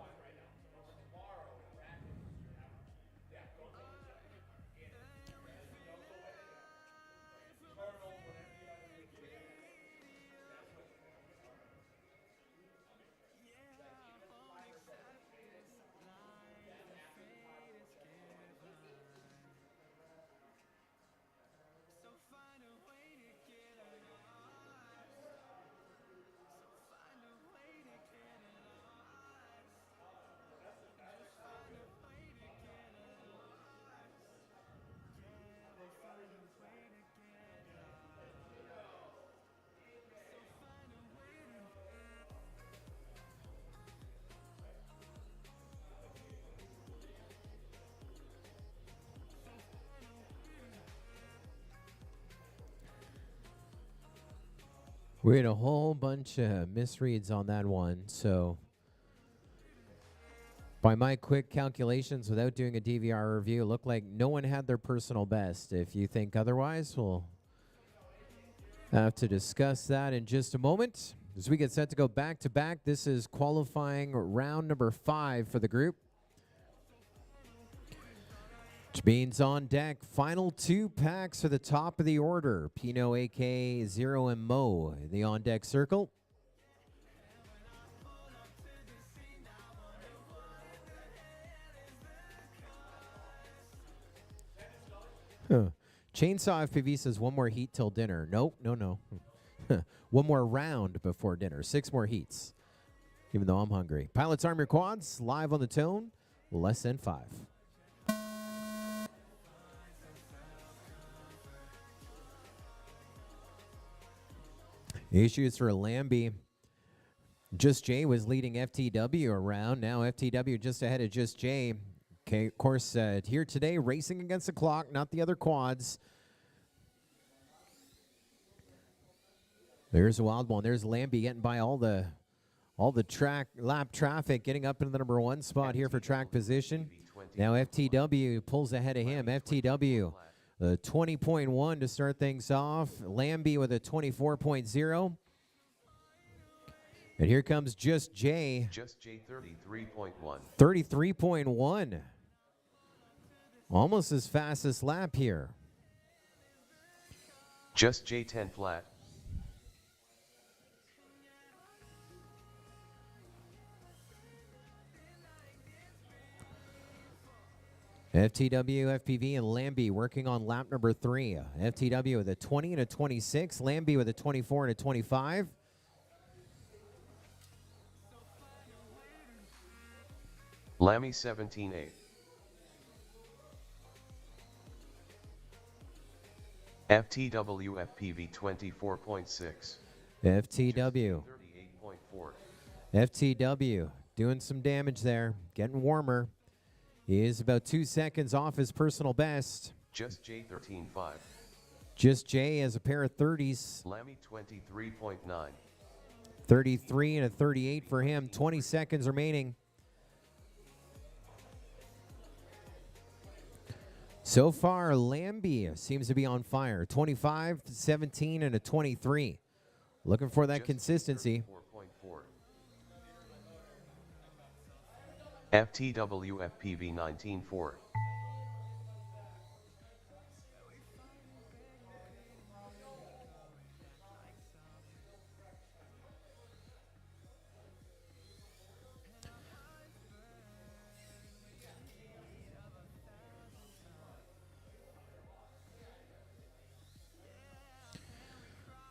We had a whole bunch of misreads on that one, so by my quick calculations, without doing a DVR review, it looked like no one had their personal best. If you think otherwise, we'll have to discuss that in just a moment. As we get set to go back-to-back, this is qualifying round number 5 for the group. Which means on deck, final 2 packs for the top of the order. Pino, AK, Xaero, and Moe in the on-deck circle. Chainsaw FPV says 1 more heat till dinner. Nope, no. 1 more round before dinner. 6 more heats, even though I'm hungry. Pilots, arm your quads. Live on the tone. Less than 5. Issues for Lamby. Just Jay was leading FTW around. Now FTW just ahead of Just Jay. Okay, of course, here today, racing against the clock, not the other quads. There's a wild one. There's Lamby getting by all the track lap traffic, getting up into the number 1 spot here for track position. Now FTW pulls ahead of him. FTW. 20.1 to start things off. Lamby with a 24.0. And here comes Just Jay. Just J 33.1. 33.1. Almost as fast as lap here. Just J 10 flat. FTW, FPV, and Lamby working on lap number 3. FTW with a 20 and a 26. Lamby with a 24 and a 25. Lamby 17.8. FTW, FPV 24.6. FTW. 38.4. FTW doing some damage there, getting warmer. He is about 2 seconds off his personal best. Just J 13.5. Just Jay has a pair of 30s. Lamby 23.9. 33 and a 38 for him. 20 seconds remaining. So far, Lamby seems to be on fire. 25, 17, and a 23. Looking for that consistency. 4.4. FTWFPV 19-4.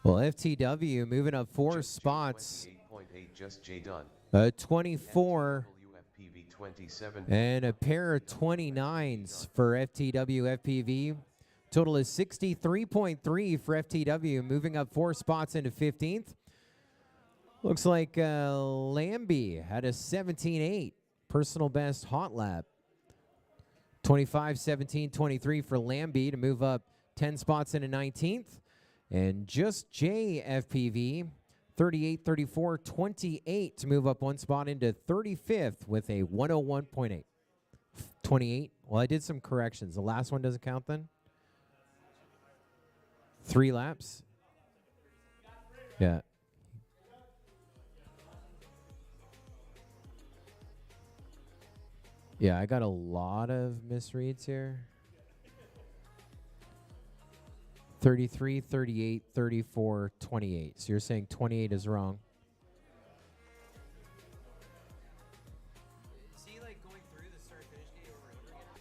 Well, FTW moving up 4 spots. 28.8 just J done. 24 FTWFPV 27. and a pair of 29s for FTW-FPV. Total is 63.3 for FTW, moving up 4 spots into 15th. Looks like Lamby had a 17.8 personal best hot lap. 25, 17, 23 for Lamby to move up 10 spots into 19th. And just JFPV, 38, 34, 28 to move up 1 spot into 35th with a 101.8. 28. Well, I did some corrections. The last one doesn't count then? 3 laps? Yeah. Yeah, I got a lot of misreads here. 33, 38, 34, 28. So you're saying 28 is wrong. Is he like going through the start finish gate over and over again?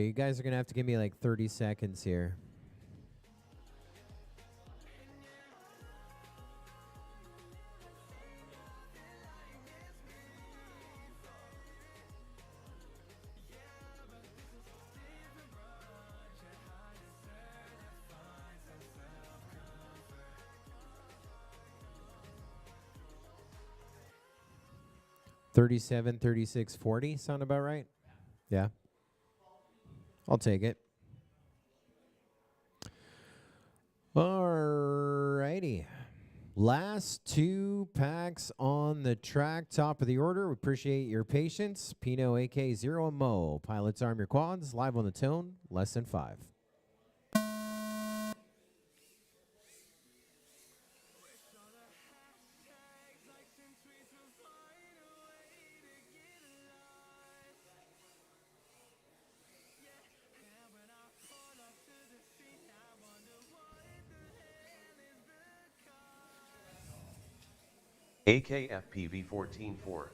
You guys are going to have to give me like 30 seconds here. $37, $36, $40 sound about right? Yeah. I'll take it. Alrighty. Last 2 packs on the track. Top of the order. We appreciate your patience. Pino, AK, Xaero, and Moe. Pilots arm your quads. Live on the tone. Less than 5. AKFPV 14-4.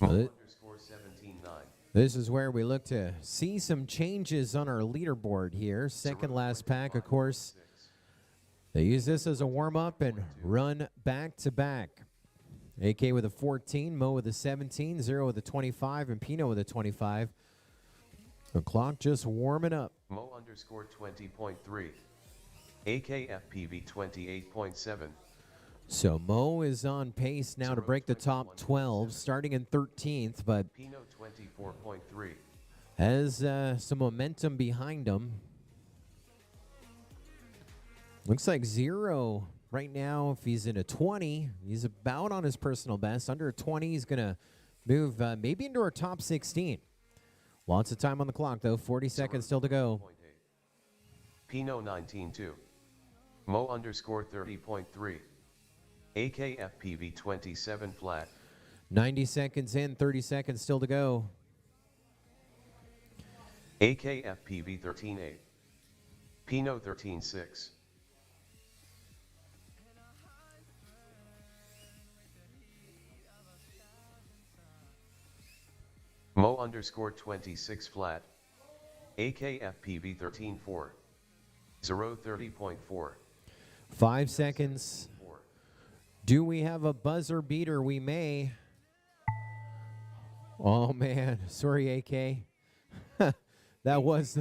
Underscore 17-9. This is where we look to see some changes on our leaderboard here. Second last pack, of course. They use this as a warm-up and run back-to-back. AK with a 14, Moe with a 17, Xaero with a 25, and Pino with a 25. The clock just warming up. Moe underscore 20.3. AKFPV 28.7. So Moe is on pace now to break the top 12, starting in 13th, but Pino 24.3. has some momentum behind him. Looks like Xaero right now, if he's in a 20, he's about on his personal best. Under a 20, he's going to move maybe into our top 16. Lots of time on the clock, though. 40 seconds still to go. Pino 19.2. Moe underscore 30.3. AKFPV 27 flat. 90 seconds in, 30 seconds still to go. AKFPV 13.8. Pino 13.6. Moe underscore 26 flat. AKFPV 13.4. Xaero 30.4. 5 seconds. Do we have a buzzer beater? We may. Oh, man. Sorry, AK. That was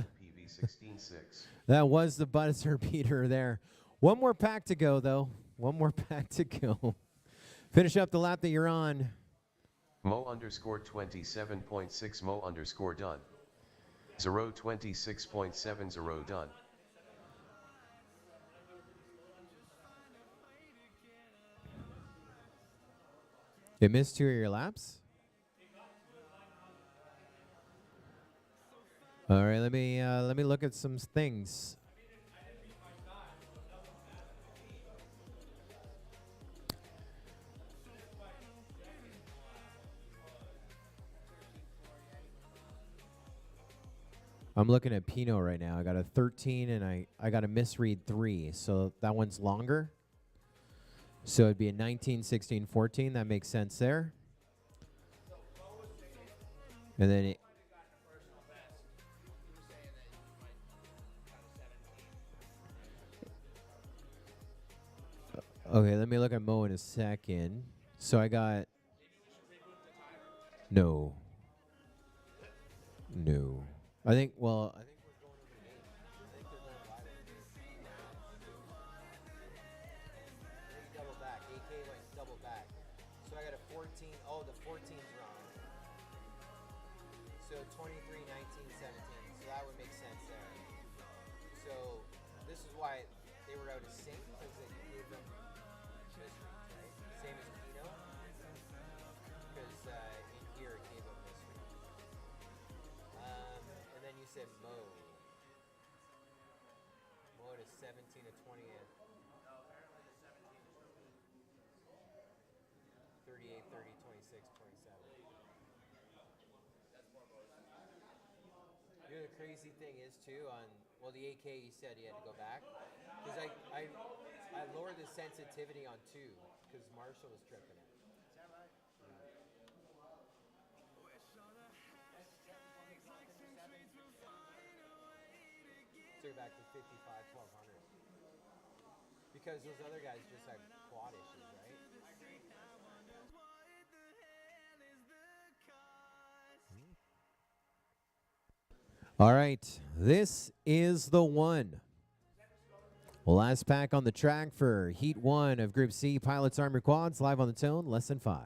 the buzzer beater there. One more pack to go, though. One more pack to go. Finish up the lap that you're on. Mo_27.6 Mo_done. Xaero 26.7 Xaero done. You missed 2 of your laps? All right, let me look at some things. I'm looking at Pino right now. I got a 13 and I got a misread 3, so that one's longer. So it'd be a 19, 16, 14. That makes sense there. And then it, okay, let me look at Mo in a second. So I got no. I think we're going over the game. I think they're going live over the game. Double back. AK went double back. So I got a 14. Oh, the 14's wrong. So 23, 19, 17. So that would make sense there. So this is why they were out of sync, because they gave them misreads, right? Same as Pino. Because in here it gave them misreads. And then you said Mo. Mo at a 17 to 20 at 38, 30, 26, 27. You know, the crazy thing is too on, well, the AK you said he had to go back. Because I lowered the sensitivity on 2 because Marshall was tripping it. Is that right? Took it back to 55, 1200. Because those other guys just had quad issues, right? All right, this is the one. Last pack on the track for Heat 1 of Group C, Pilots Armor Quads, live on the tone, less than 5.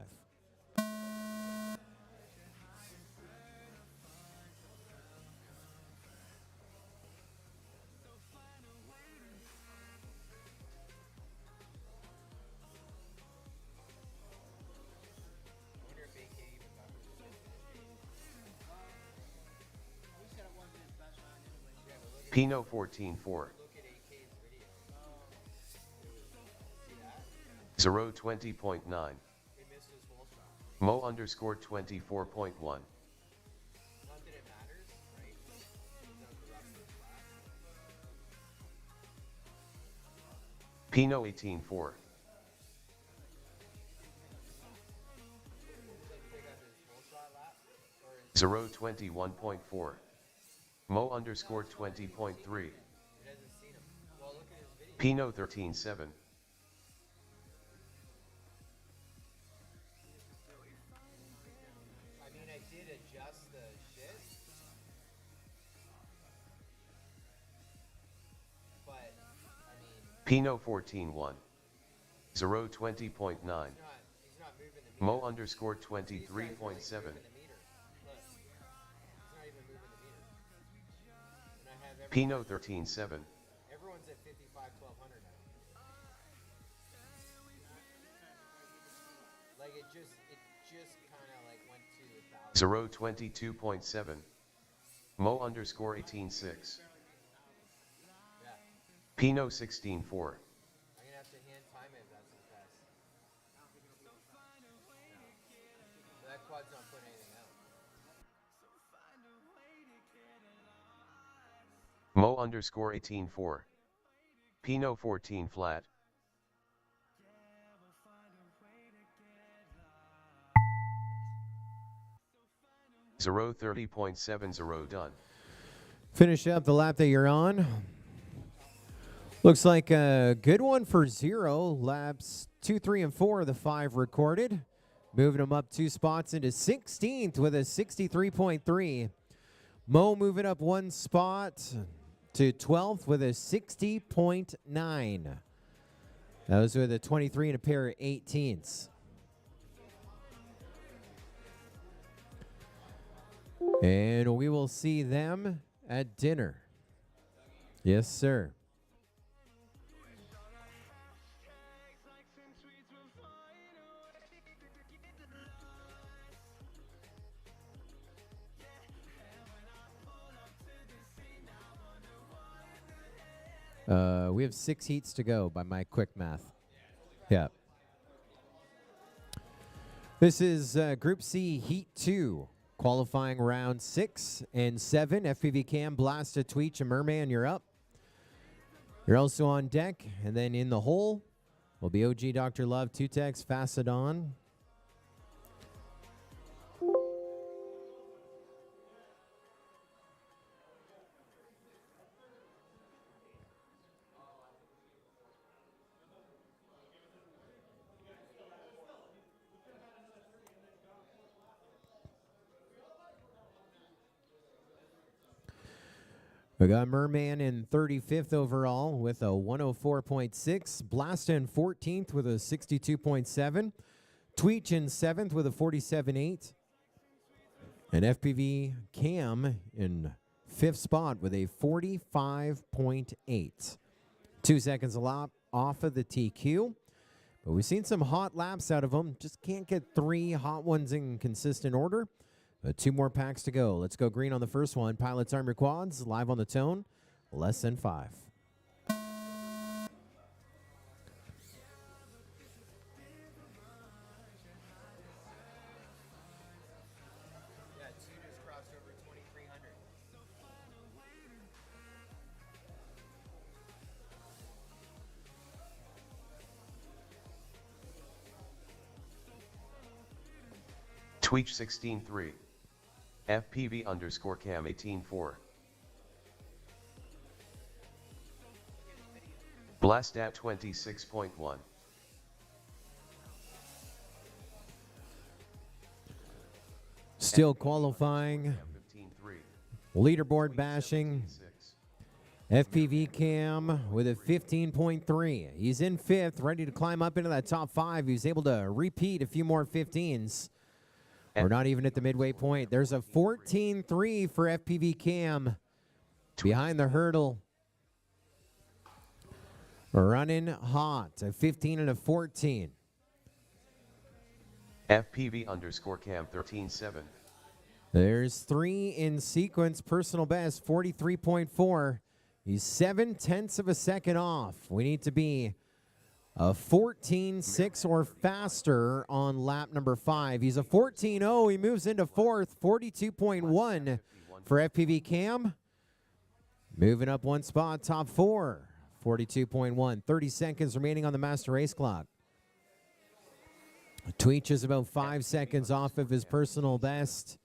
Pino 14.4. Xaero 20.9. Mo_24.1. Pino 18.4. Xaero 21.4. Mo_20.3. Pino 13.7. I mean, I did adjust the shit, but I mean, Pino 14.1. Xaero 20.9. he's not moving the meter. Mo_23.7. Pino 13.7. Everyone's at 55, 1200 now. Like it just kind of like went to 1,000. Xaero 22.7. Mo_18.6. Yeah. Pino 16.4. I'm gonna have to hand time it if that's as fast. No. So that quad's not putting anything out. Mo_18.4. Pino 14 flat. Xaero 30.7 Xaero done. Finish up the lap that you're on. Looks like a good one for Xaero. Laps 2, 3, and 4 of the 5 recorded. Moving them up 2 spots into 16th with a 63.3. Mo moving up 1 spot to 12th with a 60.9. That was with a 23 and a pair of 18s. And we will see them at dinner. Yes, sir. We have 6 heats to go by my quick math. Yeah. This is Group C, Heat 2, qualifying round 6 and 7. FPV Cam, Blastaa, Tweech, and Merman, you're up. You're also on deck, and then in the hole will be OGdrLove, Tutexx, Fastodon. We got Merman in 35th overall with a 104.6. Blastaa in 14th with a 62.7. Tweech in 7th with a 47.8. And FPV Cam in 5th spot with a 45.8. 2 seconds a lap off of the TQ. But we've seen some hot laps out of them. Just can't get 3 hot ones in consistent order. 2 more packs to go. Let's go green on the first one. Pilots arm your quads. Live on the tone. Less than 5. Yeah, 2 just crossed over 2,300. Tweech 16.3. FPV underscore cam 18.4. Blastaa 26.1. Still qualifying. 15.3. Leaderboard bashing. FPV Cam with a 15.3. He's in 5th, ready to climb up into that top 5. He was able to repeat a few more 15s. We're not even at the midway point. There's a 14.3 for FPV Cam behind the hurdle. Running hot, a 15 and a 14. FPV underscore cam 13.7. There's 3 in sequence. Personal best, 43.4. He's 0.7 of a second off. We need to be a 14.6 or faster on lap number 5. He's a 14.0. He moves into 4th, 42.1 for FPV Cam. Moving up 1 spot, top 4, 42.1. 30 seconds remaining on the master race clock. Tweech is about 5 seconds off of his personal best.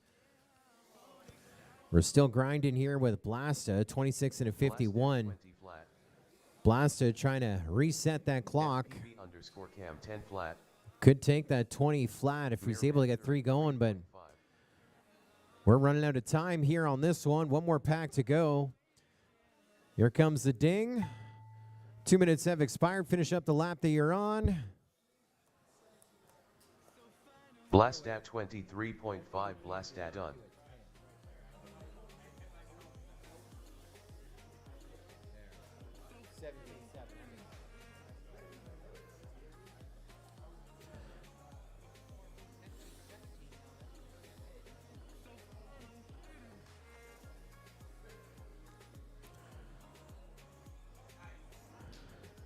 We're still grinding here with Blastaa, 26 and a 51. Blastaa trying to reset that clock. Underscore cam 10 flat. Could take that 20 flat if he's able to get 3 going, but we're running out of time here on this one. 1 more pack to go. Here comes the ding. 2 minutes have expired. Finish up the lap that you're on. Blastaa 23.5. Blastaa done.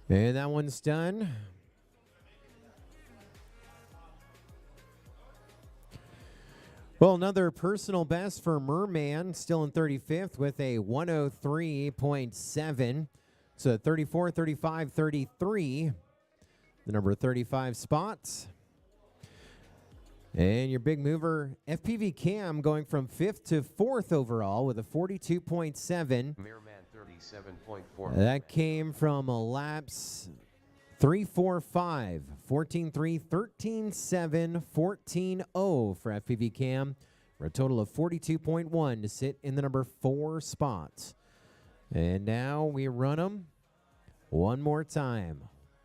And that one's done. Well, another personal best for Merman, still in 35th with a 103.7. So 34, 35, 33. The number 35 spots. And your big mover, FPV Cam, going from 5th to 4th overall with a 42.7. Merman 37.4. That came from a laps 3-4-5, 14-3, 13-7, 14-0 for FPV Cam, for a total of 42.1 to sit in the number 4 spot. And now we run them one more time.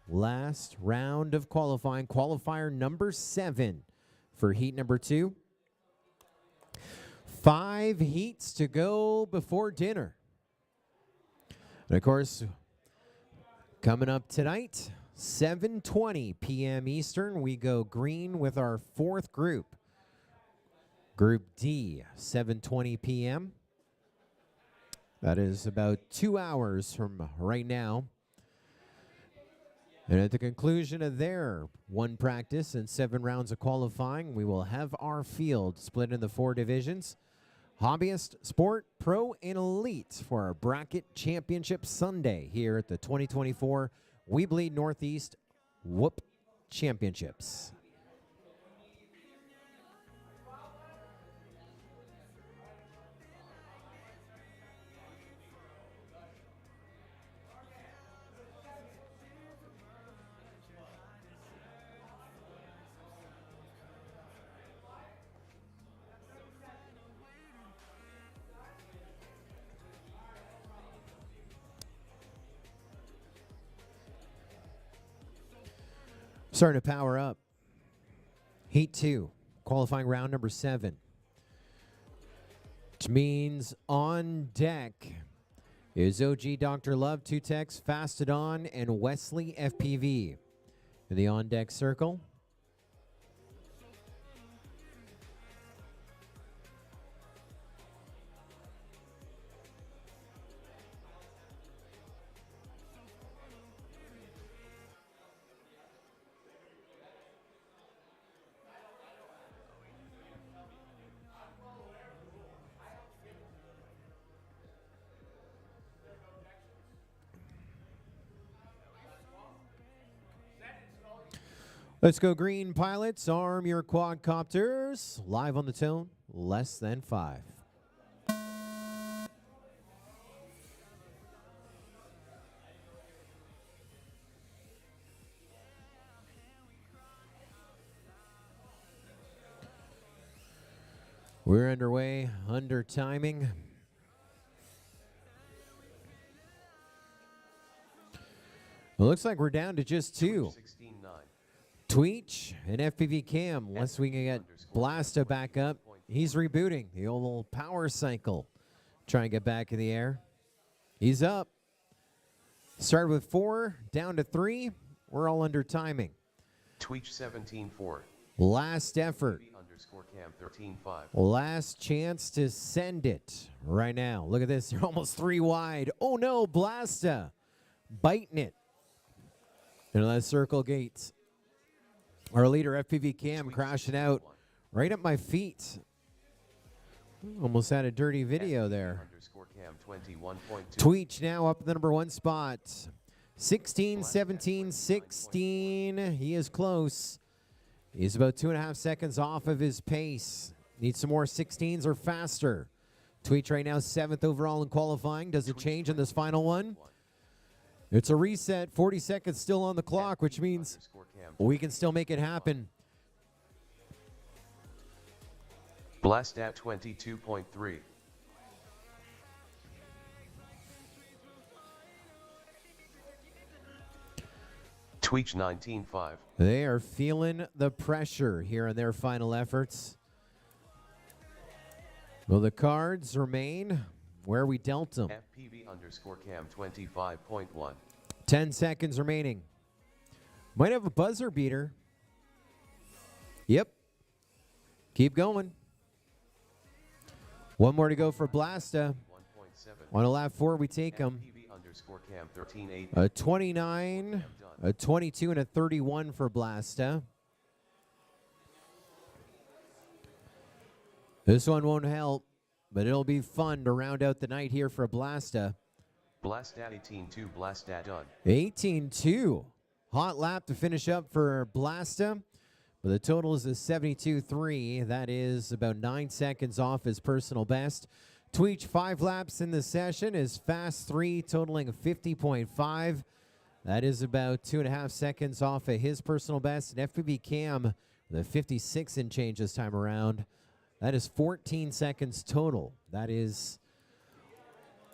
Last round of qualifying, qualifier number 7 for heat number 2. 5 heats to go before dinner. And of course, coming up tonight, 7:20 p.m. Eastern, we go green with our 4th group. Group D, 7:20 p.m. That is about 2 hours from right now. And at the conclusion of their 1 practice and 7 rounds of qualifying, we will have our field split into 4 divisions. Hobbyist, Sport, Pro, and Elite for our Bracket Championship Sunday here at the 2024 weBLEED NorthEast Whoop Championships. Starting to power up. Heat 2, qualifying round number 7. Which means on deck is OGdrLove, Tutexx, Fastodon, and wesleyfpv in the on deck circle. Let's go green pilots, arm your quadcopters. Live on the tone, less than 5. We're underway, under timing. It looks like we're down to just 2. Tweech and FPV Cam, unless we can get Blastaa back up. He's rebooting the old power cycle. Try and get back in the air. He's up. Started with 4, down to 3. We're all under timing. Tweech 17-4. Last effort. Cam 13-5. Last chance to send it right now. Look at this. They're almost 3 wide. Oh no, Blastaa biting it into that circle gates. Our leader, FPV Cam, crashing out right at my feet. Almost had a dirty video there. Tweech now up in the number 1 spot. 16, 17, 16. He is close. He's about 2.5 seconds off of his pace. Needs some more 16s or faster. Tweech right now 7th overall in qualifying. Does it change in this final one? It's a reset. 40 seconds still on the clock, which means we can still make it happen. Blastaa 22.3. Tweech 19.5. They are feeling the pressure here in their final efforts. Will the cards remain where we dealt them? FPV_Cam 25.1. 10 seconds remaining. Might have a buzzer beater. Yep. Keep going. 1 more to go for Blastaa. On a lap 4, we take him. A 29, a 22, and a 31 for Blastaa. This one won't help, but it'll be fun to round out the night here for Blastaa. Blastaa 18-2, Blastaa done. 18-2. Hot lap to finish up for Blastaa. But the total is a 72.3. That is about 9 seconds off his personal best. Tweech 5 laps in the session is fast 3, totaling 50.5. That is about 2.5 seconds off of his personal best. And FPV Cam, the 56 and change this time around. That is 14 seconds total. That is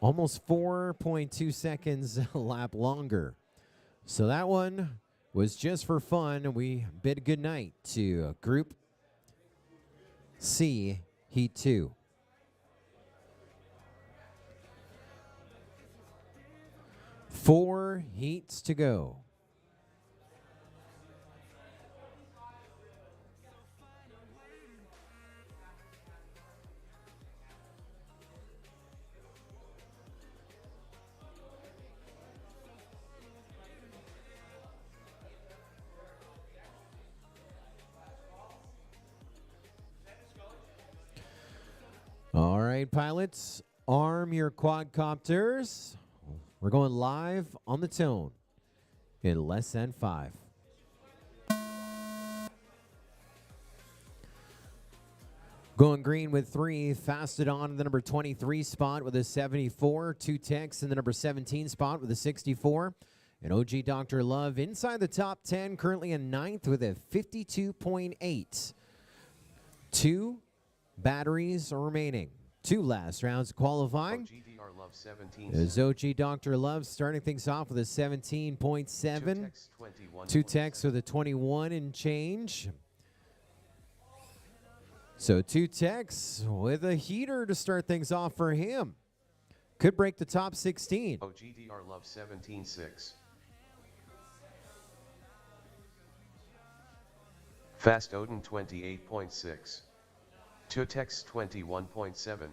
almost 4.2 seconds a lap longer. So that one was just for fun, and we bid good night to Group C, Heat 2. 4 heats to go. All right, pilots, arm your quadcopters. We're going live on the tone in less than 5. Going green with 3, Fastodon in the number 23 spot with a 74, Tutexx in the number 17 spot with a 64, and OGdrLove inside the top 10, currently in 9th with a 52.8. 2 batteries remaining. 2 last rounds qualifying. OGdrLove 17. Is OGdrLove starting things off with a 17.7. Tutexx with a 21 and change. So Tutexx with a heater to start things off for him. Could break the top 16. OGdrLove 17.6. Fastodon 28.6. Tutexx 21.7.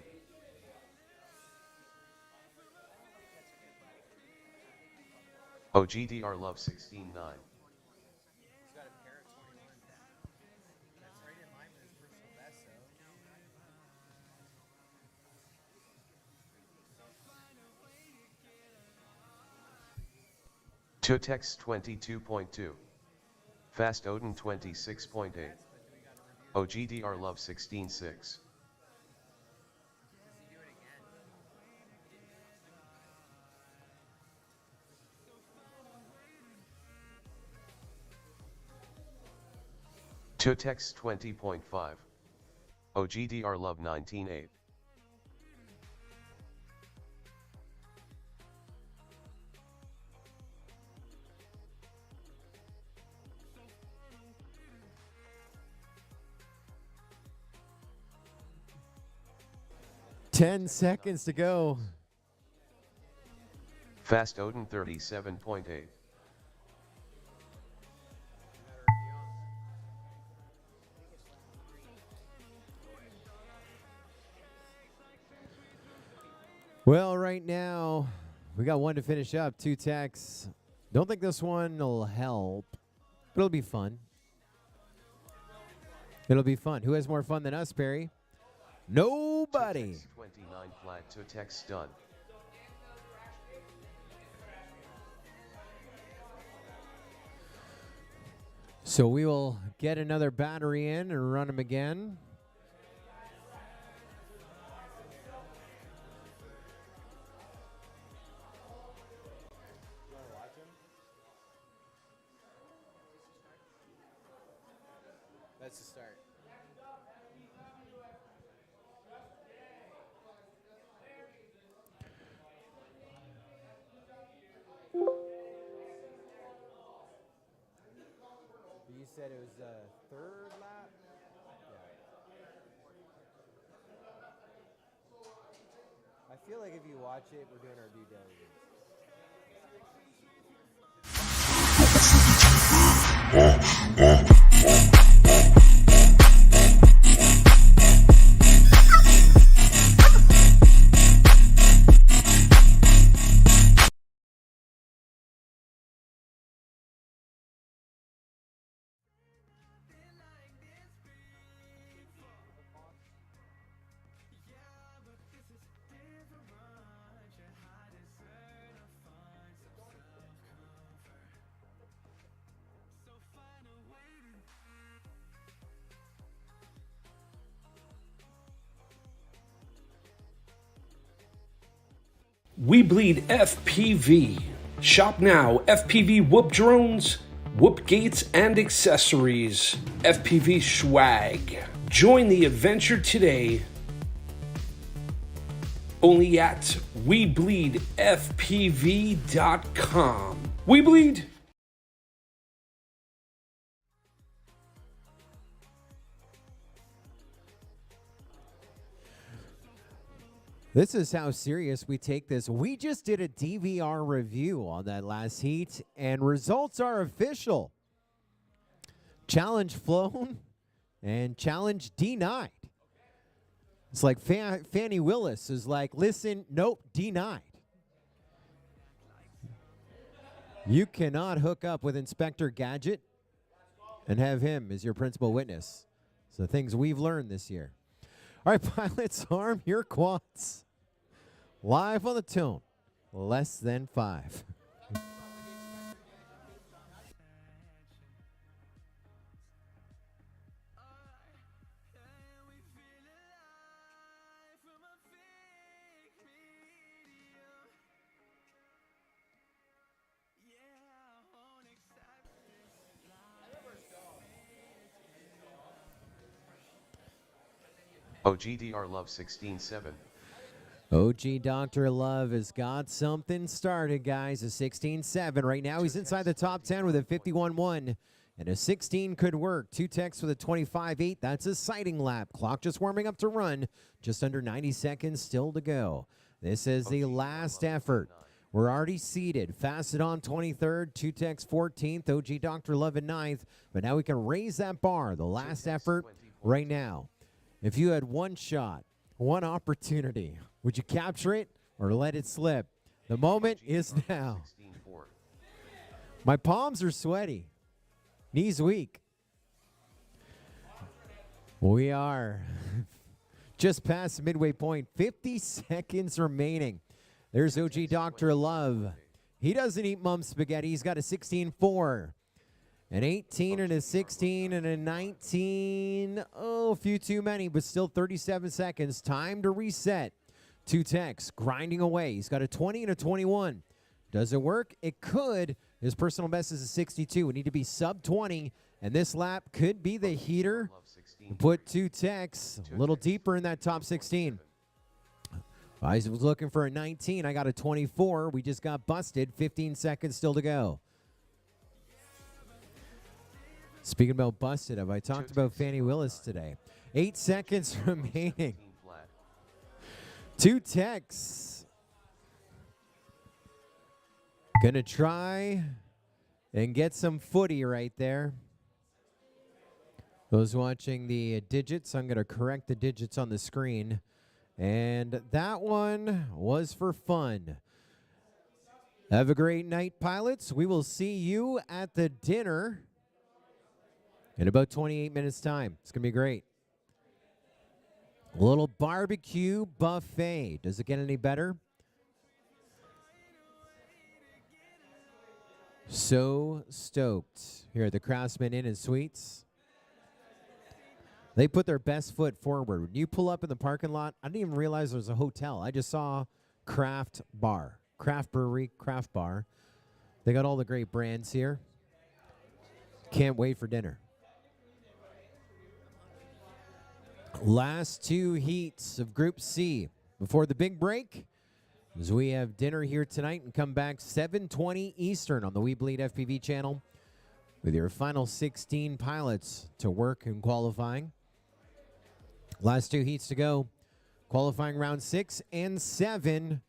OGdrLove 16.9. Tutexx 22.2. Fastodon 26.8. OGdrLove 16.6. Tutexx 20.5. OGdrLove 19.8. Ten seconds to go. Fastodon 37.8. Well, right now, we got one to finish up. Tutexx. Don't think this one will help, but it'll be fun. It'll be fun. Who has more fun than us, Perry? Nobody. Tutexx 29 flat. Tutexx done. So we will get another battery in and run them again. That's the start. You said it was the third lap? Yeah. I feel like if you watch it, we're doing our due diligence. weBLEED FPV. Shop now. FPV whoop drones, whoop gates, and accessories. FPV swag. Join the adventure today. Only at weBLEEDFPV.com. weBLEED. This is how serious we take this. We just did a DVR review on that last heat, and results are official. Challenge flown and challenge denied. It's like Fannie Willis is like, listen, nope, denied. You cannot hook up with Inspector Gadget and have him as your principal witness. So things we've learned this year. All right, pilots, arm your quads. Live on the tone, less than 5. OGdrLove 16-7. OGdrLove has got something started, guys. A 16-7. Right now, he's inside the top 10 with a 51-1. And a 16 could work. Tutexx with a 25-8. That's a sighting lap. Clock just warming up to run. Just under 90 seconds still to go. This is the last effort. We're already seated. Fastodon 23rd, Tutexx 14th, OGdrLove in 9th. But now we can raise that bar. The last effort right now. If you had one shot, one opportunity, would you capture it or let it slip? The moment is now. My palms are sweaty. Knees weak. We are just past the midway point. 50 seconds remaining. There's OGdrLove. He doesn't eat mum spaghetti. He's got a 16-4. An 18 and a 16 and a 19. Oh, a few too many, but still 37 seconds. Time to reset. Tutexx grinding away. He's got a 20 and a 21. Does it work? It could. His personal best is a 62. We need to be sub 20, and this lap could be the heater. Put Tutexx a little deeper in that top 16. I was looking for a 19. I got a 24. We just got busted. 15 seconds still to go. Speaking about busted, have I talked about Fannie Willis today? 8 seconds remaining. Tutexx gonna try and get some footy right there. Those watching the digits, I'm gonna correct the digits on the screen. And that one was for fun. Have a great night, pilots. We will see you at the dinner in about 28 minutes' time. It's going to be great. A little barbecue buffet. Does it get any better? So stoked. Here are the Craftsman Inn and Suites. They put their best foot forward. When you pull up in the parking lot, I didn't even realize there was a hotel. I just saw craft bar, craft brewery, craft bar. They got all the great brands here. Can't wait for dinner. Last two heats of Group C before the big break, as we have dinner here tonight and come back 7:20 Eastern on the weBLEED FPV channel with your final 16 pilots to work in qualifying. Last two heats to go. Qualifying round 6 and 7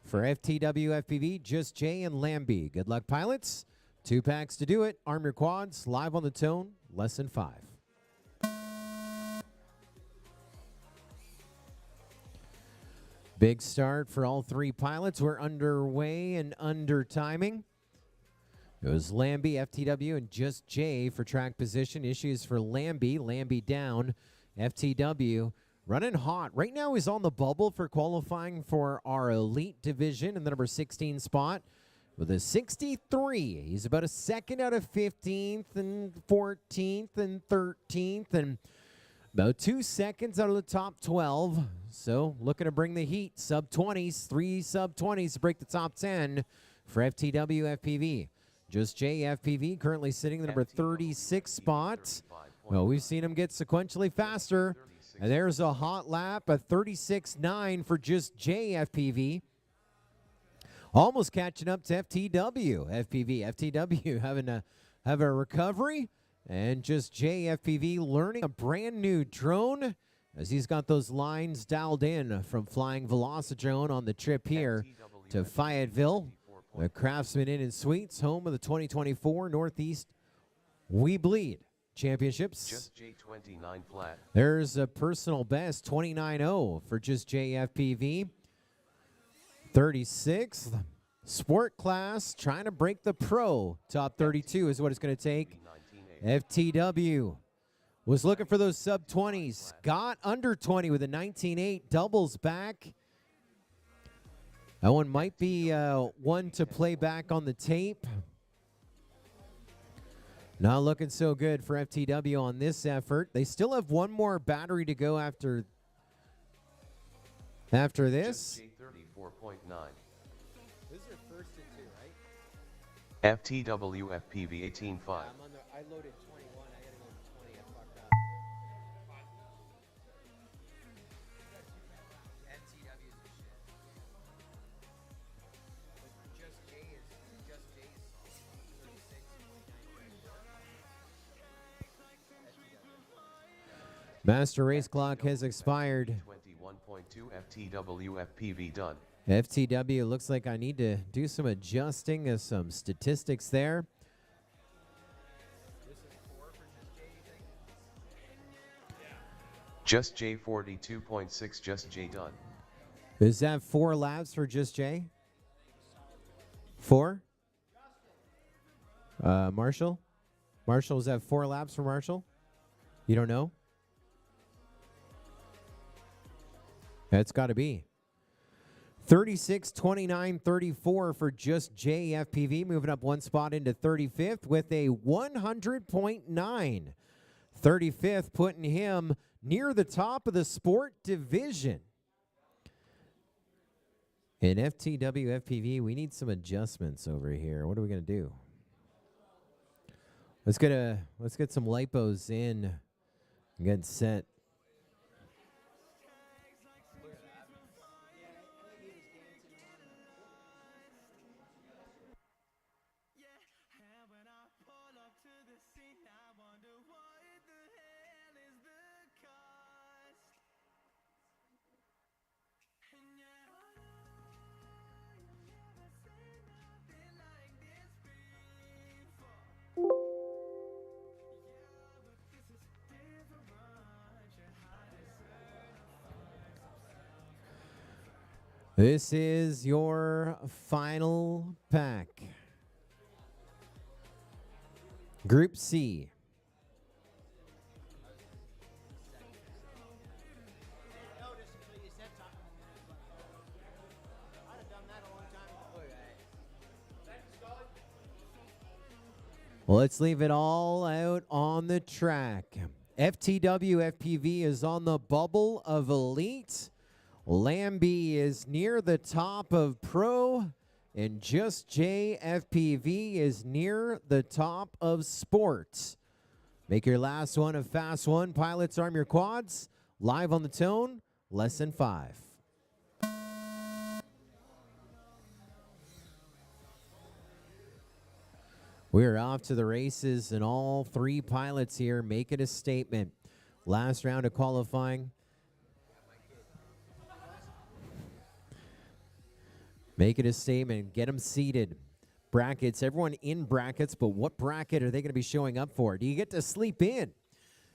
for FTWFPV, Just Jay and Lamby. Good luck, pilots. 2 packs to do it. Arm your quads. Live on the tone. Less than 5. Big start for all 3 pilots. We're underway and under timing. It was Lamby, FTW, and Just Jay for track position. Issues for Lamby. Lamby down. FTW running hot. Right now he's on the bubble for qualifying for our elite division in the number 16 spot with a 63. He's about a second out of 15th and 14th and 13th and about 2 seconds out of the top 12. So looking to bring the heat. Sub-20s, 3 sub-20s to break the top 10 for FTWFPV. Just Jay FPV currently sitting in the number 36 spot. Well, we've seen him get sequentially faster. And there's a hot lap, a 36.9 for Just Jay FPV. Almost catching up to FTW FPV. FTW having to have a recovery. And Just Jay FPV learning a brand new drone as he's got those lines dialed in from flying Velocidrone on the trip here to Fayetteville, the Craftsman Inn and Suites, home of the 2024 Northeast weBLEED Championships. Just J 29 flat. There's a personal best, 29.0 for Just FPV. 36th sport class, trying to break the pro. Top 32 is what it's going to take. FTW was looking for those sub-20s. Got under 20 with a 19.8, doubles back. That one might be one to play back on the tape. Not looking so good for FTW on this effort. They still have one more battery to go after this. J34.9. This is your first and two, right? FTWFPV 18.5. I loaded 21. I gotta go to 20. I fucked up. FTW is the shit. Just Jay's song. 36, Master race clock has expired. 21.2 FTWFPV done. FTW looks like I need to do some adjusting of some statistics there. Just J 42.6 Just J done. Is that 4 laps for Just J? 4? Marshall? Marshall, is that 4 laps for Marshall? You don't know? That's got to be. 36, 29, 34 for Just FPV, moving up one spot into 35th with a 100.9. 35th, putting him near the top of the sport division. In FTW FPV, we need some adjustments over here. What are we going to do? Let's get some lipos in and get set. This is your final pack. Group C. Well, let's leave it all out on the track. FTW FPV is on the bubble of elite. Lamby is near the top of pro, and Just FPV is near the top of sports. Make your last one a fast one. Pilots, arm your quads. Live on the tone, less than 5. We're off to the races, and all 3 pilots here making a statement. Last round of qualifying. Make it a statement. Get them seated. Brackets. Everyone in brackets, but what bracket are they going to be showing up for? Do you get to sleep in?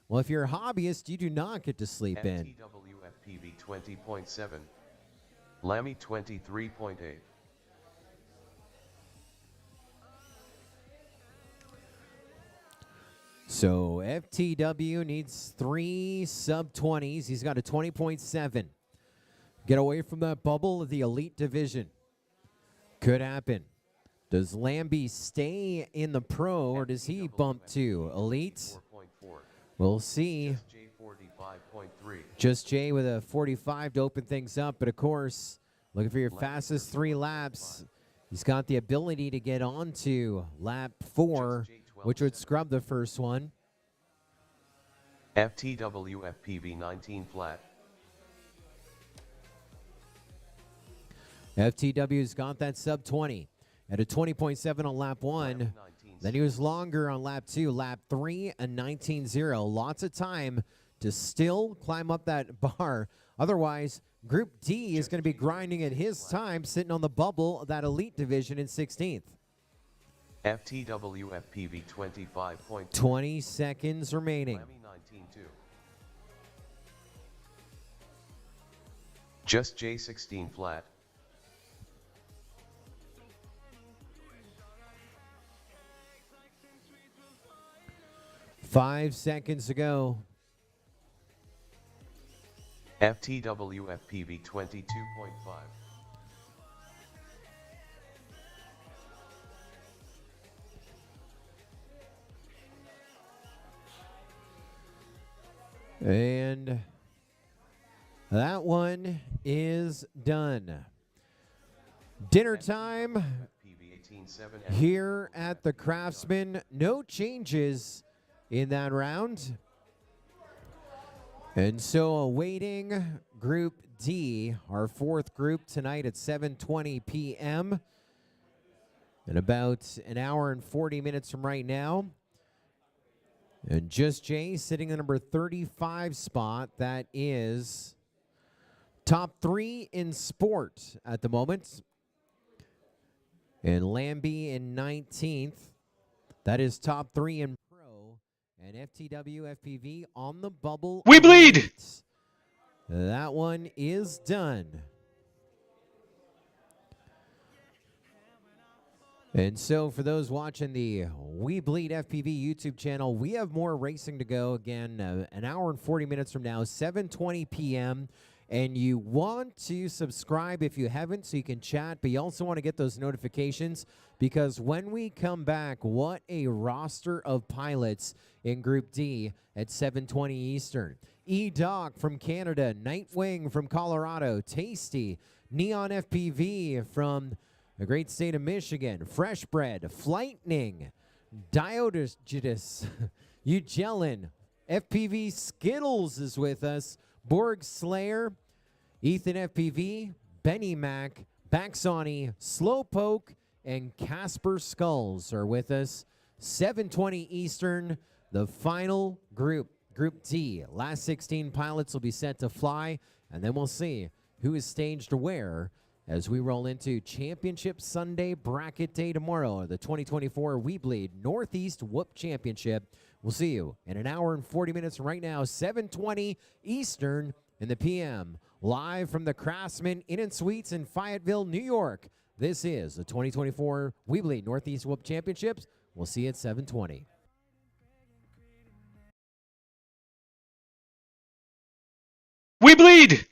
Well, if you're a hobbyist, you do not get to sleep in. FTWFPV 20.7. Lamby 23.8. So FTW needs 3 sub-20s. He's got a 20.7. Get away from that bubble of the elite division. Could happen. Does Lamby stay in the pro, or does he bump to elite? We'll see. Just J with a 45 to open things up, but of course, looking for your fastest 3 laps. He's got the ability to get on to lap 4, which would scrub the first one. FTWFPV 19 flat. FTW's got that sub-20 at a 20.7 on lap 1. Then he was longer on lap 2, lap 3, a 19.0. Lots of time to still climb up that bar. Otherwise, Group D is going to be grinding at his time, sitting on the bubble of that elite division in 16th. FTWFPV 25.2. 20 seconds remaining. Lamby 19.2. Just J16 flat. Five seconds to go. FTWFPV 22.5. And that one is done. Dinner time FPV 18.7. here at the Craftsman. No changes in that round. And so awaiting Group D, our fourth group tonight at 7:20 p.m. in about an hour and 40 minutes from right now. And Just Jay sitting in the number 35 spot. That is top 3 in sport at the moment. And Lamby in 19th. That is top 3 in pro. And FTWFPV on the bubble. weBLEED! That one is done. And so for those watching the weBLEED FPV YouTube channel, we have more racing to go. Again, an hour and 40 minutes from now, 7:20 p.m. And you want to subscribe if you haven't so you can chat, but you also want to get those notifications because when we come back, what a roster of pilots in Group D at 7:20 Eastern. E-Doc from Canada, Nightwing from Colorado, Tasty, Neon FPV from the great state of Michigan, Fresh Bread, Flightning, Diogenes, Ugelin, FPV Skittles is with us, Borg Slayer, Ethan FPV, Benny Mac, Baxani, Slowpoke, and Casper Skulls are with us. 7:20 Eastern, the final group, Group D. Last 16 pilots will be set to fly, and then we'll see who is staged where as we roll into Championship Sunday Bracket Day tomorrow, the 2024 weBLEED Northeast Whoop Championship. We'll see you in an hour and 40 minutes from right now, 7:20 Eastern in the PM. Live from the Craftsman Inn & Suites in Fayetteville, New York. This is the 2024 weBLEED Northeast Whoop Championships. We'll see you at 7:20. weBLEED!